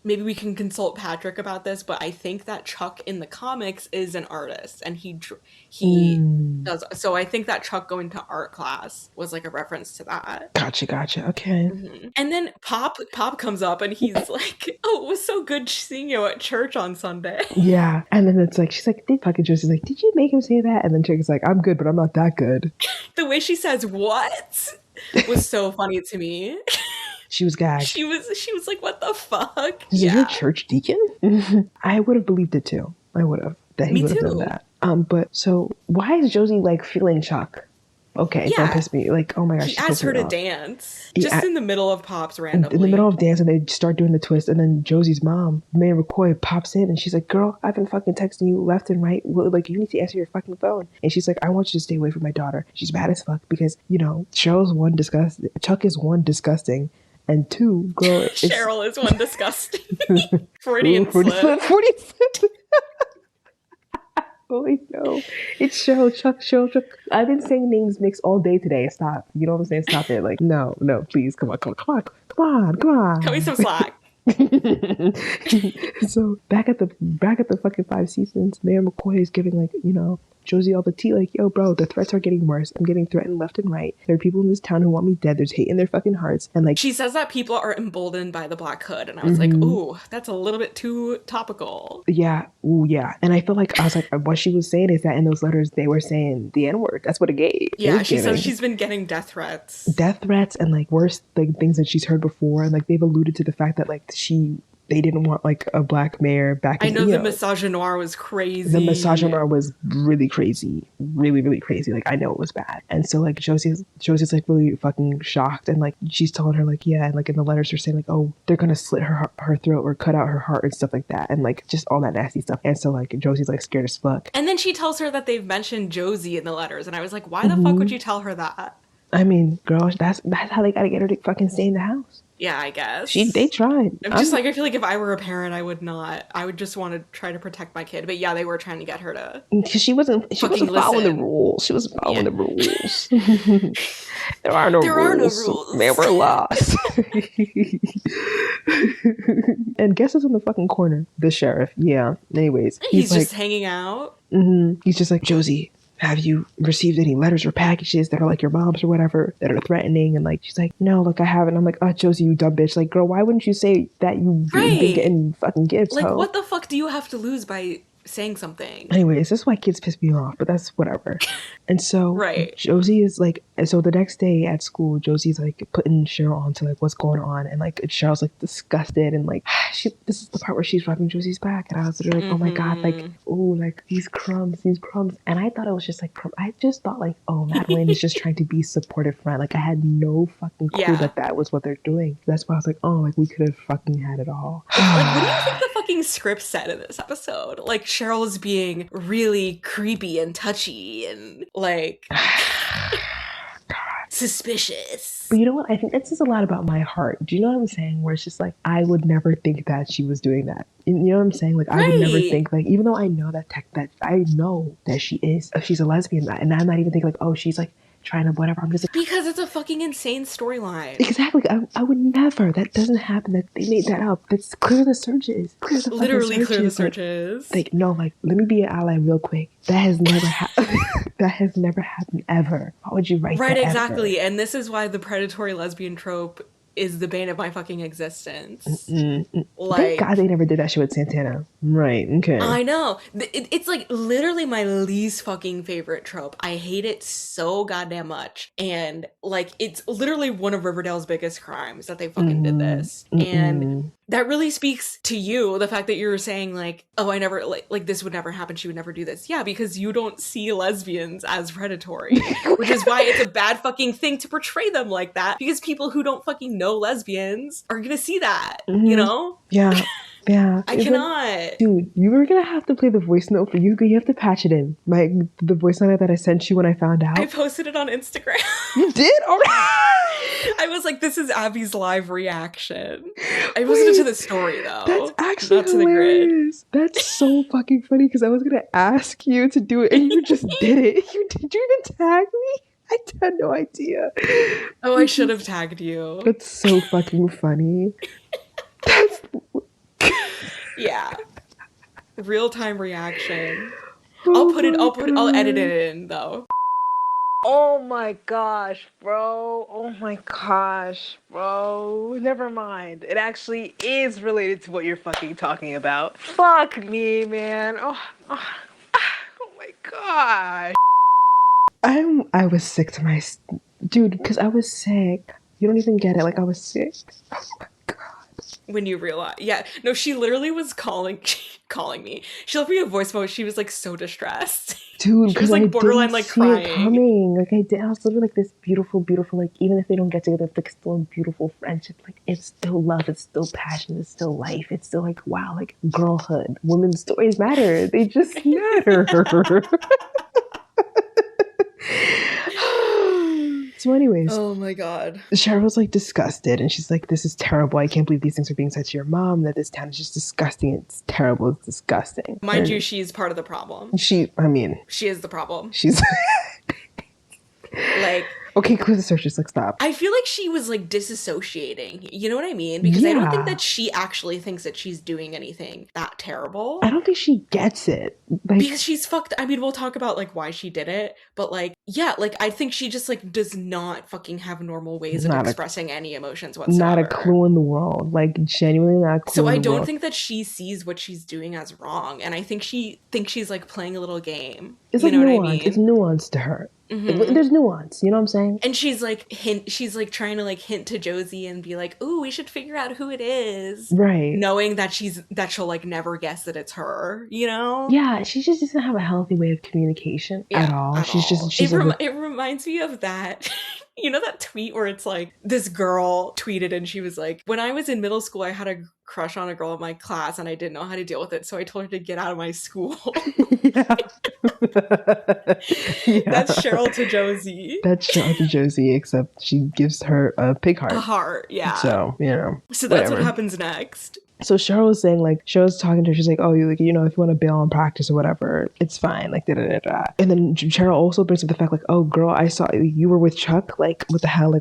maybe we can consult Patrick about this, but I think that Chuck in the comics is an artist, and he does. So I think that Chuck going to art class was like a reference to that. Gotcha. Okay. And then Pop comes up, and he's like, "Oh, it was so good seeing you at church on Sunday." Yeah. And then it's like, she's like, Josie's like, "Did you make him say that?" And then Chuck is like, "I'm good, but I'm not that good." The way she says "what" was so funny to me. She was gagged. She was like, "What the fuck?" Is he a church deacon? I would have believed it too. I would have. That he would have done that. But so why is Josie like feeling Chuck? Okay, don't piss me. Like, oh my gosh. He asked her to dance. Just in the middle of Pops randomly. In the middle of dance, and they start doing the twist, and then Josie's mom, Mary McCoy, pops in, and she's like, "Girl, I've been fucking texting you left and right. Well, like, you need to answer your fucking phone." And she's like, "I want you to stay away from my daughter. She's bad as fuck because, you know, Chuck is one, disgusting. And two, girl, Cheryl is one disgusting. Freudian slip. Holy no. It's Cheryl, Chuck. I've been saying names mixed all day today. Stop. You know what I'm saying? Stop it. Like, no, please. Come on. Cut me some slack. So back at the fucking Five Seasons, Mayor McCoy is giving like, you know, Josie all the tea, like, "Yo, bro, the threats are getting worse. I'm getting threatened left and right. There are people in this town who want me dead. There's hate in their fucking hearts." And like, she says that people are emboldened by the Black Hood, and I was like, "Ooh, that's a little bit too topical." Yeah, ooh, yeah. And I feel like what she was saying is that in those letters they were saying the N-word. That's what it gave. Yeah, she says she's been getting death threats, and like worse like things that she's heard before, and like they've alluded to the fact that like they didn't want like a black mayor back in, I know the misogynoir was crazy. The misogynoir was really crazy. Really, really crazy. Like, I know it was bad. And so like Josie's like really fucking shocked, and like she's telling her like, yeah, and like in the letters they're saying like, "Oh, they're gonna slit her throat or cut out her heart," and stuff like that, and like just all that nasty stuff. And so like Josie's like scared as fuck. And then she tells her that they've mentioned Josie in the letters, and I was like, why the fuck would you tell her that? I mean, girl, that's how they gotta get her to fucking stay in the house. Yeah, I guess. They tried. I'm just like, I feel like if I were a parent, I would not. I would just want to try to protect my kid. But yeah, they were trying to get her to. Because she wasn't following the rules. She wasn't following the rules. There are no rules. Man, we're lost. And guess who's in the fucking corner? The sheriff. Yeah. Anyways. He's just hanging out. He's just like, "Josie, have you received any letters or packages that are like your mom's or whatever that are threatening?" And like she's like, "No, look, I haven't." I'm like, "Oh, Josie, you dumb bitch. Like, girl, why wouldn't you say that you've been getting fucking gifts?" Like, what the fuck do you have to lose by saying something? Anyways, that's why kids piss me off, but that's whatever. And so Josie is like And so the next day at school, Josie's like putting Cheryl on to like what's going on, and like Cheryl's like disgusted, and like this is the part where she's rubbing Josie's back, and I was literally like, oh my god, like like these crumbs, and I thought it was just like I just thought like, oh, Madeline is just trying to be supportive friend. Like I had no fucking clue that was what they're doing. That's why I was like, oh, like we could have fucking had it all. Like, what do you think the fucking script said in this episode? Like Cheryl is being really creepy and touchy and like suspicious. But you know what? I think that says a lot about my heart. Do you know what I'm saying? Where it's just like, I would never think that she was doing that. You know what I'm saying? Like, I would never think, like, even though I know that I know that she is, she's a lesbian, and I'm not even thinking like, oh, she's like trying to whatever. I'm just like, because it's a fucking insane storyline. Exactly. I would never. That doesn't happen. That they made that up. That's clear the searches. Clear the searches. Like no. Like let me be an ally real quick. That has never happened. That has never happened ever. Why would you write that? Right. Exactly. Ever? And this is why the predatory lesbian trope is the bane of my fucking existence. Like, thank God they never did that shit with Santana. Right, okay. I know. It's like literally my least fucking favorite trope. I hate it so goddamn much. And like, it's literally one of Riverdale's biggest crimes that they fucking did this. And that really speaks to you, the fact that you're saying like, oh, I never, like this would never happen. She would never do this. Yeah, because you don't see lesbians as predatory, which is why it's a bad fucking thing to portray them like that, because people who don't fucking know lesbians are gonna see that, you know? Yeah. Yeah. I cannot. Dude, you were gonna have to play the voice note for you. You have to patch it in. The voice note that I sent you when I found out. I posted it on Instagram. You did? All right. I was like, this is Abby's live reaction. I posted it to the story though. That's actually not hilarious. To the grid. That's so fucking funny because I was gonna ask you to do it and you just did it. Did you even tag me? I had no idea. Oh, I should have tagged you. That's so fucking funny. That's... Yeah. Real-time reaction. I'll edit it in though. Oh my gosh, bro. Oh my gosh, bro. Never mind. It actually is related to what you're fucking talking about. Fuck me, man. Oh my gosh. I was sick to my... Dude, because I was sick. You don't even get it. Like, I was sick. Oh my God. When you realize... Yeah. No, she literally was calling me. She left me a voice note. She was, like, so distressed. Dude, because like, I borderline, didn't like, see crying. It coming. Like, I did. I was literally, like, this beautiful, like, even if they don't get together, it's, like, still a beautiful friendship. Like, it's still love. It's still passion. It's still life. It's still, like, wow, like, girlhood. Women's stories matter. They just matter. So anyways, oh my God, Cheryl's like disgusted and she's like, this is terrible. I can't believe these things are being said to your mom, that this town is just disgusting. It's terrible. It's disgusting. Mind you, she's part of the problem. She is the problem. She's like, okay, clear the searches, like stop. I feel like she was like disassociating. You know what I mean? Because I don't think that she actually thinks that she's doing anything that terrible. I don't think she gets it. Like, because she's fucked. I mean, we'll talk about like why she did it, but like, yeah, like I think she just like does not fucking have normal ways of expressing any emotions whatsoever. Not a clue in the world. Like genuinely not a clue. So I don't think that she sees what she's doing as wrong, and I think she thinks she's like playing a little game. It's like nuance. What I mean? It's nuance to her. Mm-hmm. There's nuance, you know what I'm saying? And she's like trying to like hint to Josie and be like, "Ooh, we should figure out who it is." Right. Knowing that she'll like never guess that it's her, you know? Yeah, she just doesn't have a healthy way of communication at all. It reminds me of that. You know that tweet where it's like this girl tweeted and she was like, when I was in middle school, I had a crush on a girl in my class and I didn't know how to deal with it. So I told her to get out of my school. Yeah. That's Cheryl to Josie. That's Cheryl to Josie, except she gives her a pig heart. A heart, yeah. So, you know. So that's what happens next. So Cheryl was saying, like, Cheryl's talking to her, she's like, oh, you, like, you know, if you want to bail on practice or whatever, it's fine, like, da-da-da-da. And then Cheryl also brings up the fact, like, oh, girl, I saw you were with Chuck, like, what the hell,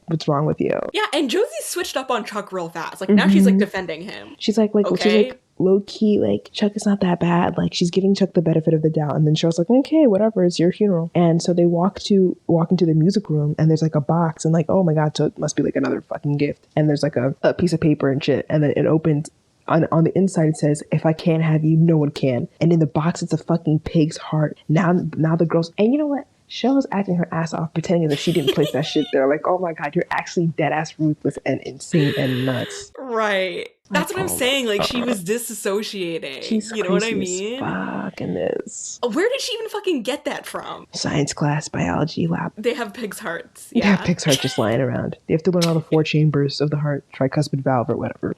what's wrong with you? Yeah, and Josie switched up on Chuck real fast. Like, now she's, like, defending him. She's like, okay. She's like, low-key, like, Chuck is not that bad. Like, she's giving Chuck the benefit of the doubt. And then Cheryl's like, okay, whatever, it's your funeral. And so they walk into the music room, and there's, like, a box, and, like, oh my God, so it must be, like, another fucking gift. And there's, like, a piece of paper and shit. And then it opens. On the inside it says, if I can't have you, no one can. And in the box it's a fucking pig's heart. Now the girls, and you know what? Cheryl was acting her ass off, pretending as if she didn't place that shit there. Like, oh my God, you're actually dead ass ruthless and insane and nuts. Right. That's what I'm saying. Like, she was disassociating. She's you know what I crazy mean? as fuck in this. Where did she even fucking get that from? Science class, biology lab. They have pig's hearts. Yeah. They have pig's hearts just lying around. They have to learn all the 4 chambers of the heart, tricuspid valve or whatever.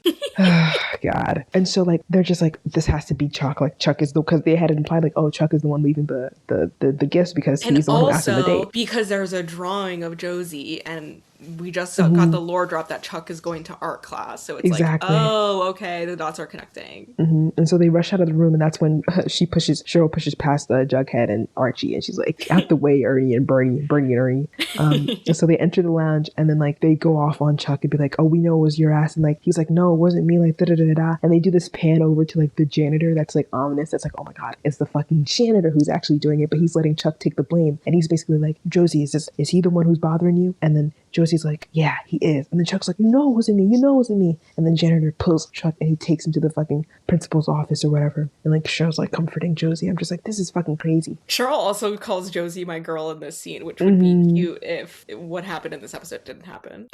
God. And so like they're just like, this has to be Chuck. Like Chuck is because they had it implied like, oh, Chuck is the one leaving the gifts because he's the one who asked him the date. Because there's a drawing of Josie and we just got the lore drop that Chuck is going to art class. So it's like, oh, okay, the dots are connecting. And so they rush out of the room, and that's when Cheryl pushes past Jughead and Archie, and she's like, out the way, Ernie and Bernie and Ernie. And so they enter the lounge, and then like they go off on Chuck and be like, oh, we know it was your ass. And like he's like, no, it wasn't me, like da-da-da-da. And they do this pan over to like the janitor that's like ominous. That's like, oh my God, it's the fucking janitor who's actually doing it, but he's letting Chuck take the blame. And he's basically like, Josie, is he the one who's bothering you? And then Josie's like, yeah, he is. And then Chuck's like, you know it wasn't me. You know it wasn't me. And then janitor pulls Chuck and he takes him to the fucking principal's office or whatever. And like Cheryl's like comforting Josie. I'm just like, this is fucking crazy. Cheryl also calls Josie my girl in this scene, which would be cute if what happened in this episode didn't happen.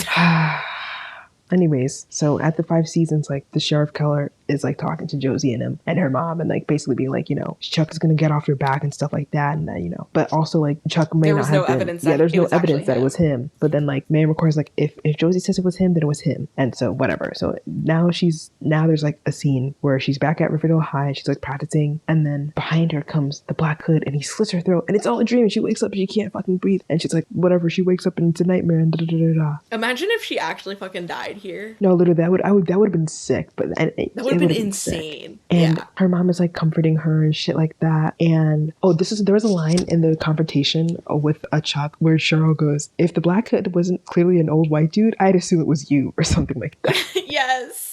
Anyways, so at the 5 seasons, like the Sheriff Keller is like talking to Josie and him and her mom and like basically being like, you know, Chuck is gonna get off your back and stuff like that, and you know, but also like Chuck may not have been. Yeah, there's no evidence that it was him. But then like man records like if Josie says it was him, then it was him, and so whatever. So now there's like a scene where she's back at Riverdale High and she's like practicing, and then behind her comes the Black Hood and he slits her throat and it's all a dream. And she wakes up and she can't fucking breathe and she's like whatever. She wakes up and it's a nightmare and da da da da. Imagine if she actually fucking died here. No, literally that would have been sick. But that would have been insane. And her mom is like comforting her and shit like that. And there was a line in the confrontation with a Chuck where Cheryl goes, if the Black Hood wasn't clearly an old white dude, I'd assume it was you or something like that. Yes.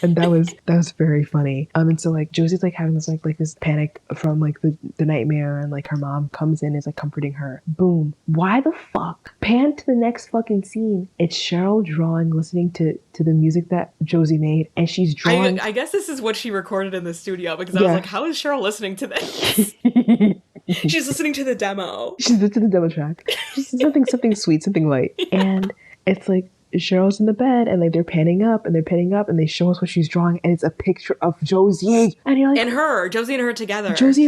And that was very funny. And so like Josie's like having this like this panic from like the nightmare, and like her mom comes in and is like comforting her. Boom. Why the fuck? Pan to the next fucking scene. It's Cheryl drawing, listening to the music that Josie made, and she's drawing. I guess this is what she recorded in the studio because I was like, how is Cheryl listening to this? She's listening to the demo. She's listening to the demo track. She's something sweet, something light, and it's like. Cheryl's in the bed and like they're panning up and they show us what she's drawing and it's a picture of Josie and you're like, and Josie and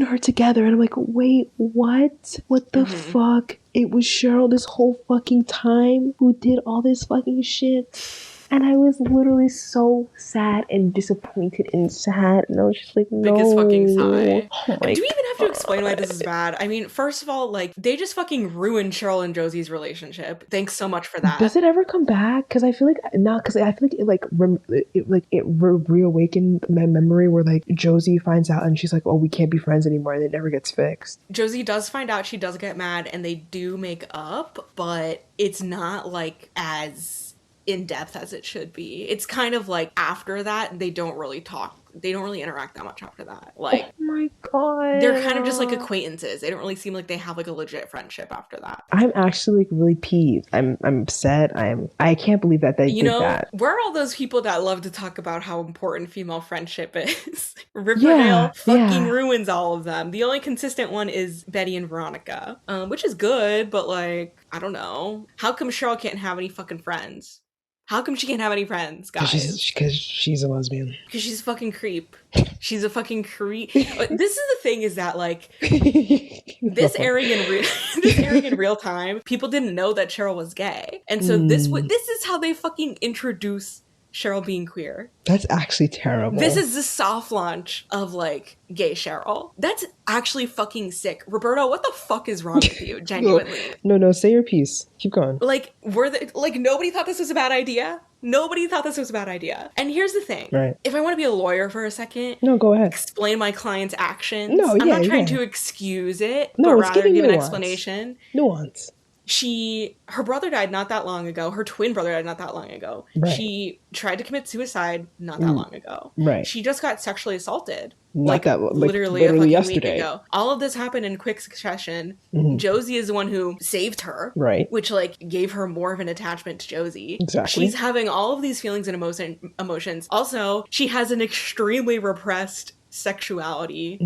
her together and I'm like, wait, what the fuck? It was Cheryl this whole fucking time who did all this fucking shit. And I was literally so sad and disappointed and sad. And I was just like, no. Biggest fucking sigh. Do we even have to explain why this is bad? I mean, first of all, like, they just fucking ruined Cheryl and Josie's relationship. Thanks so much for that. Does it ever come back? Because I feel like, it reawakened my memory where, like, Josie finds out and she's like, oh, we can't be friends anymore. And it never gets fixed. Josie does find out, she does get mad, and they do make up, but it's not, like, as in depth as it should be. It's kind of like after that they don't really talk, they don't really interact that much after that. Like, oh my God, they're kind of just like acquaintances. They don't really seem like they have like a legit friendship after that. I'm actually like really peeved. I'm upset. I can't believe that they did that. We're all those people that love to talk about how important female friendship is. Riverdale fucking ruins all of them. The only consistent one is Betty and Veronica, which is good, but like, I don't know, how come Cheryl can't have any fucking friends? How come she can't have any friends, guys? Because she's a lesbian. Because she's a fucking creep. She's a fucking creep. This is the thing, is that like this airing in real time, people didn't know that Cheryl was gay, and so this is how they fucking introduce Cheryl being queer. That's actually terrible. This is the soft launch of like gay Cheryl. That's actually fucking sick. Roberto, what the fuck is wrong with you? Genuinely. No, say your piece. Keep going. Like, nobody thought this was a bad idea? Nobody thought this was a bad idea. And here's the thing. Right. If I want to be a lawyer for a second. No, go ahead. Explain my client's actions. No, I'm not trying to excuse it, but rather give an explanation. Nuance. Her brother died not that long ago. Her twin brother died not that long ago. Right. She tried to commit suicide not that long ago. Right. She just got sexually assaulted. Literally a fucking yesterday. Week ago. All of this happened in quick succession. Josie is the one who saved her. Right. Which like gave her more of an attachment to Josie. Exactly. She's having all of these feelings and emotions. Also, she has an extremely repressed sexuality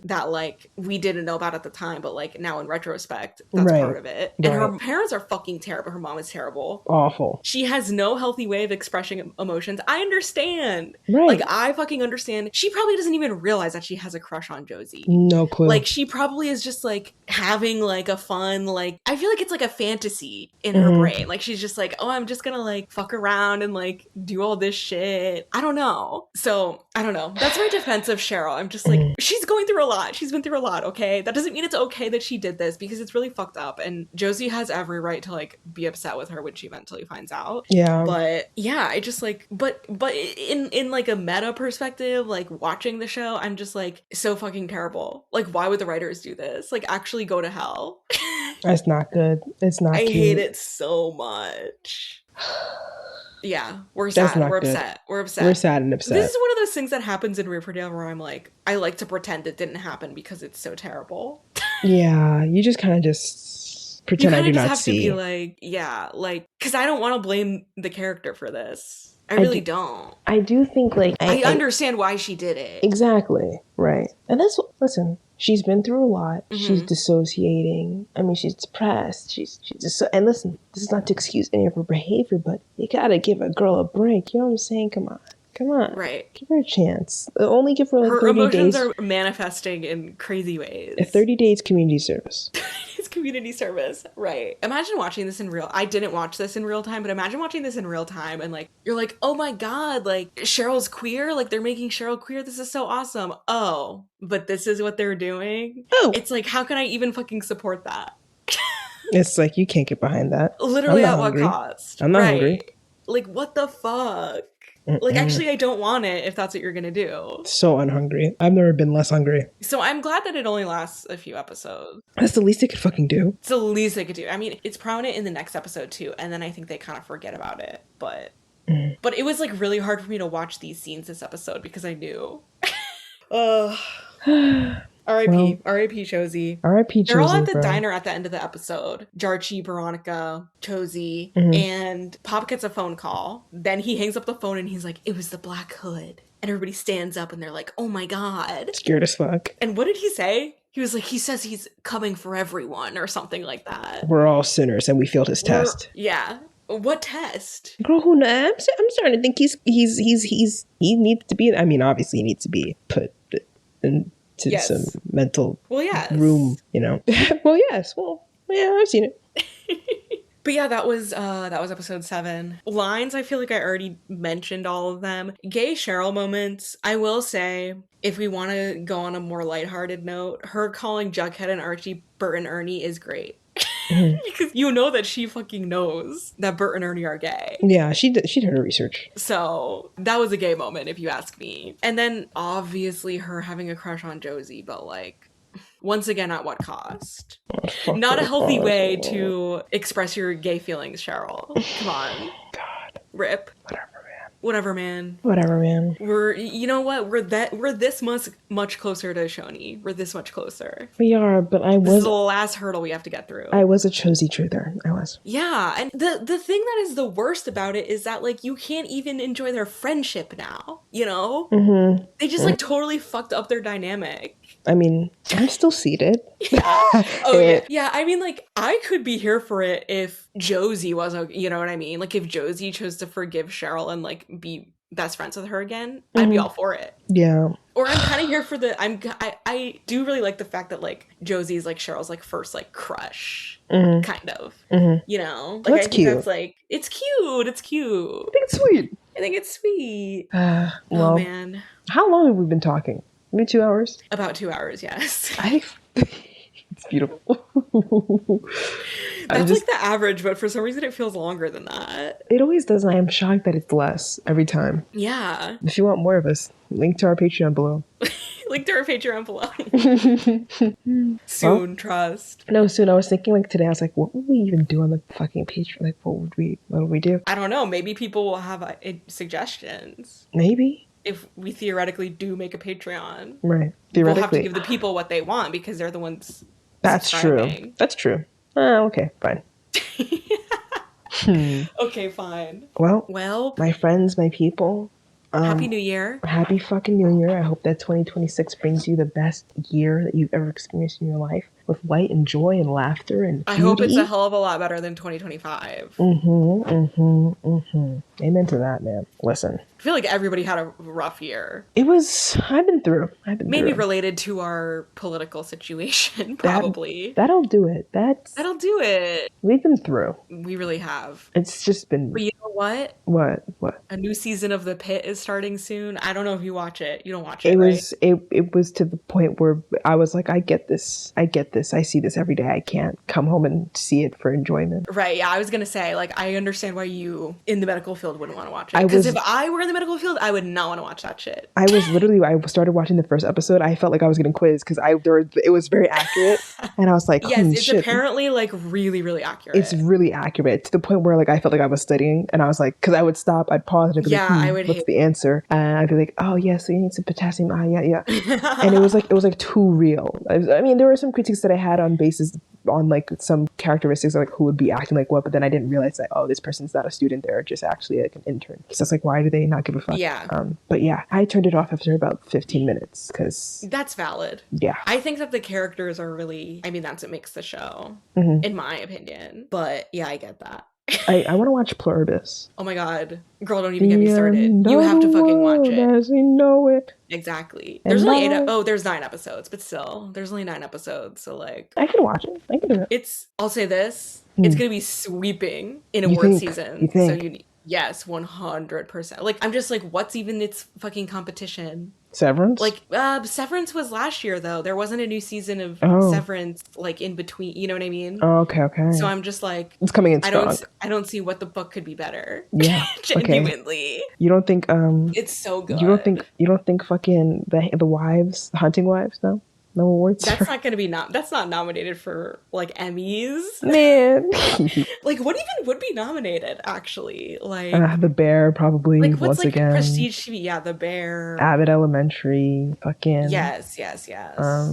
that like we didn't know about at the time, but like now in retrospect, that's part of it. And her parents are fucking terrible. Her mom is terrible. Awful. She has no healthy way of expressing emotions. I understand. Like, I fucking understand. She probably doesn't even realize that she has a crush on Josie. No clue. Like, she probably is just like having like a fun, like, I feel like it's like a fantasy in her brain. Like, she's just like, oh, I'm just gonna like fuck around and like do all this shit. I don't know. So, I don't know. That's my defense of Cheryl. I'm just like, she's going through a lot. She's been through a lot, okay? That doesn't mean it's okay that she did this, because it's really fucked up. And Josie has every right to like be upset with her when she eventually finds out. Yeah. But yeah, I just like, but in like a meta perspective, like watching the show, I'm just like, so fucking terrible. Like, why would the writers do this? Like, actually go to hell. That's not good. It's not I cute. hate it so much. Yeah, we're sad. We're upset. We're upset. We're sad and upset. This is one of those things that happens in Riverdale where I'm like, I like to pretend it didn't happen because it's so terrible. Yeah, you just kind of just pretend I do not see. You have to be like, yeah, like, because I don't want to blame the character for this. I really don't. I do think, like... I understand why she did it. Exactly. Right. And that's what... Listen, she's been through a lot. She's dissociating. I mean, she's depressed. She's just... And listen, this is not to excuse any of her behavior, but you gotta give a girl a break. You know what I'm saying? Come on. Right. Give her a chance. Only give her like 30 days. Her emotions are manifesting in crazy ways. 30 days community service. It's community service. Right. Imagine watching this in real... I didn't watch this in real time, but imagine watching this in real time and like, you're like, oh my God, like Cheryl's queer? Like they're making Cheryl queer? This is so awesome. Oh, but this is what they're doing? Oh. It's like, how can I even fucking support that? It's like, you can't get behind that. Literally at what cost? I'm not hungry. Like, what the fuck? Like, actually, I don't want it if that's what you're gonna do. So unhungry. I've never been less hungry. So I'm glad that it only lasts a few episodes. That's the least they could fucking do. It's the least they could do. I mean, it's prominent in the next episode too, and then I think they kind of forget about it. But it was like really hard for me to watch these scenes this episode because I knew. R.I.P. R.I.P. Josie. R.I.P. Josie. They're all at the diner at the end of the episode. Jarchie, Beronica, Josie, and Pop gets a phone call. Then he hangs up the phone and he's like, it was the Black Hood. And everybody stands up and they're like, oh my God. Scared as fuck. And what did he say? He was like, he says he's coming for everyone or something like that. We're all sinners and we failed his test. Yeah. What test? Girl, who knows? I'm starting to think he needs to be, I mean, obviously he needs to be put in to some mental room, you know. Well, yes. Well, yeah, I've seen it. But yeah, that was episode 7. Lines, I feel like I already mentioned all of them. Gay Cheryl moments, I will say, if we want to go on a more lighthearted note, her calling Jughead and Archie Bert and Ernie is great. Because you know that she fucking knows that Bert and Ernie are gay. Yeah, she did her research. So that was a gay moment, if you ask me. And then obviously her having a crush on Josie, but like, once again, at what cost? Not a healthy way to express your gay feelings, Cheryl. Come on. God. Rip. Whatever, man. You know what? We're this much closer to Shoni. We're this much closer. We are, but This is the last hurdle we have to get through. I was a Josie truther. I was. Yeah, and the thing that is the worst about it is that like you can't even enjoy their friendship now. You know? Mm-hmm. They just like totally fucked up their dynamic. I mean, I'm still seated. Yeah. I mean, like, I could be here for it if Josie was, you know what I mean? Like, if Josie chose to forgive Cheryl and, like, be best friends with her again, I'd be all for it. Yeah. Or I'm kind of here for I do really like the fact that, like, Josie's, like, Cheryl's, like, first, like, crush, kind of. You know? Like, that's cute. That's, like, it's cute. It's cute. I think it's sweet. Well, oh, man. How long have we been talking? Maybe 2 hours? About 2 hours, yes. It's beautiful. That's like the average, but for some reason it feels longer than that. It always does, and I am shocked that it's less every time. Yeah. If you want more of us, link to our Patreon below. Link to our Patreon below. Soon, trust. No, soon. I was thinking like today, I was like, what would we even do on the fucking Patreon? Like, what would we do? I don't know. Maybe people will have suggestions. Maybe. If we theoretically do make a Patreon. Right. Theoretically. We'll have to give the people what they want because they're the ones That's true. That's true. Okay, fine. Okay, fine. Well, my friends, my people, Happy New Year. Happy fucking New Year. I hope that 2026 brings you the best year that you've ever experienced in your life, with light and joy and laughter and beauty. I hope it's a hell of a lot better than 2025. Amen to that, man. Listen. I feel like everybody had a rough year. It was, I've been through. Maybe related to our political situation, probably. That'll do it. That'll do it. We've been through. We really have. It's just been. But you know what? What? A new season of The Pit is starting soon. I don't know if you watch it. You don't watch it, It was to the point where I was like, I get this. I see this every day. I can't come home and see it for enjoyment. Right, yeah. I was going to say, like, I understand why you, in the medical field, wouldn't want to watch it. Because if I were in the medical field, I would not want to watch that shit. I started watching the first episode. I felt like I was getting quizzed because it was very accurate. And I was like, yes, it's apparently, like, really, really accurate. It's really accurate to the point where, like, I felt like I was studying. And I was like, because I would stop, I'd pause, and I'd be I would what's the answer? And I'd be like, oh, yeah, so you need some potassium. Yeah. And it was like too real. I mean, there were some critiques that I had on like some characteristics of like who would be acting like what, but then I didn't realize that, oh, this person's not a student, they're just actually like an intern. So it's like, why do they not give a fuck? Yeah. But yeah, I turned it off after about 15 minutes because that's valid. Yeah. I think that the characters are really, I mean, that's what makes the show, in my opinion. But yeah, I get that. I want to watch Pluribus. Oh my god. Girl, don't even get me started. You have to fucking watch it. As we know it. Exactly. There's only there's 9 episodes, but still, there's only 9 episodes, so like... I can watch it. I can do it. I'll say this, it's gonna be sweeping in award season. You think? So yes, 100%. Like, I'm just like, what's even its fucking competition? Severance? Like, Severance was last year, though. There wasn't a new season of Severance, like, in between. You know what I mean? Oh, okay. So I'm just like... It's coming in strong. I don't see what the book could be better. Yeah. Genuinely. Okay. You don't think... It's so good. You don't think fucking the wives, the hunting wives, no? No awards? That's not going to be... That's not nominated for, like, Emmys. Man. Like, what even would be nominated, actually? Like... The Bear, probably, like, what's, once like, again. prestige TV? Yeah, The Bear. Abbott Elementary, fucking... Yes.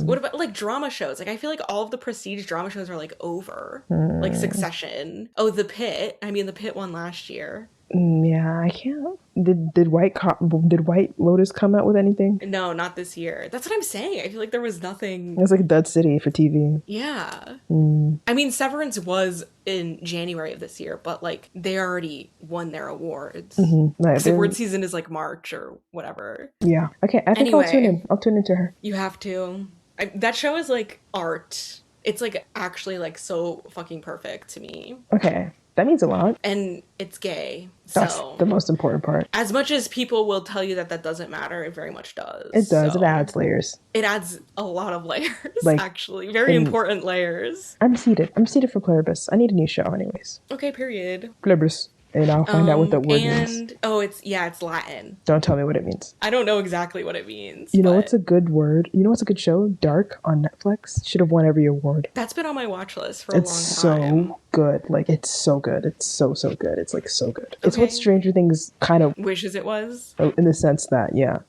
What about, like, drama shows? Like, I feel like all of the prestige drama shows are, like, over. Like, Succession. Oh, The Pit. I mean, The Pit won last year. Yeah, I can't. Did White Lotus come out with anything? No, not this year. That's what I'm saying. I feel like there was nothing. It was like a dead city for TV. Yeah. I mean, Severance was in January of this year, but like they already won their awards. Nice. The award season is like March or whatever. Yeah. Okay. I think I'll tune into her. You have to. That show is like art. It's like actually like so fucking perfect to me. Okay. That means a lot. And it's gay. That's the most important part. As much as people will tell you that doesn't matter, it very much does. It does. So it adds layers. It adds a lot of layers, like, actually. Very important layers. I'm seated for Pluribus. I need a new show anyways. Okay, period. Pluribus. And I'll find out what that word means. Oh, it's Latin. Don't tell me what it means. I don't know exactly what it means. You know what's a good word? You know what's a good show? Dark on Netflix. Should have won every award. That's been on my watch list for a long time. It's so good. Like, it's so good. It's so good. It's like so good. It's what Stranger Things kind of wishes it was. In the sense that, yeah.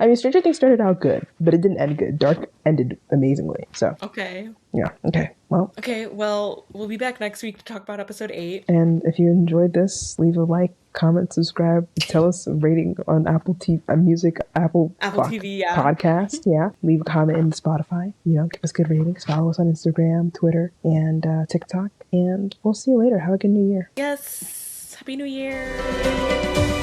I mean, Stranger Things started out good, but it didn't end good. Dark ended amazingly. So. Okay. Yeah. Okay. Well, we'll be back next week to talk about episode 8. And if you enjoyed this, leave a like, comment, subscribe, tell us a rating on Apple TV, Apple TV, podcast. Yeah. Leave a comment in Spotify. Give us good ratings. Follow us on Instagram, Twitter, and TikTok. And we'll see you later. Have a good New Year. Yes. Happy New Year.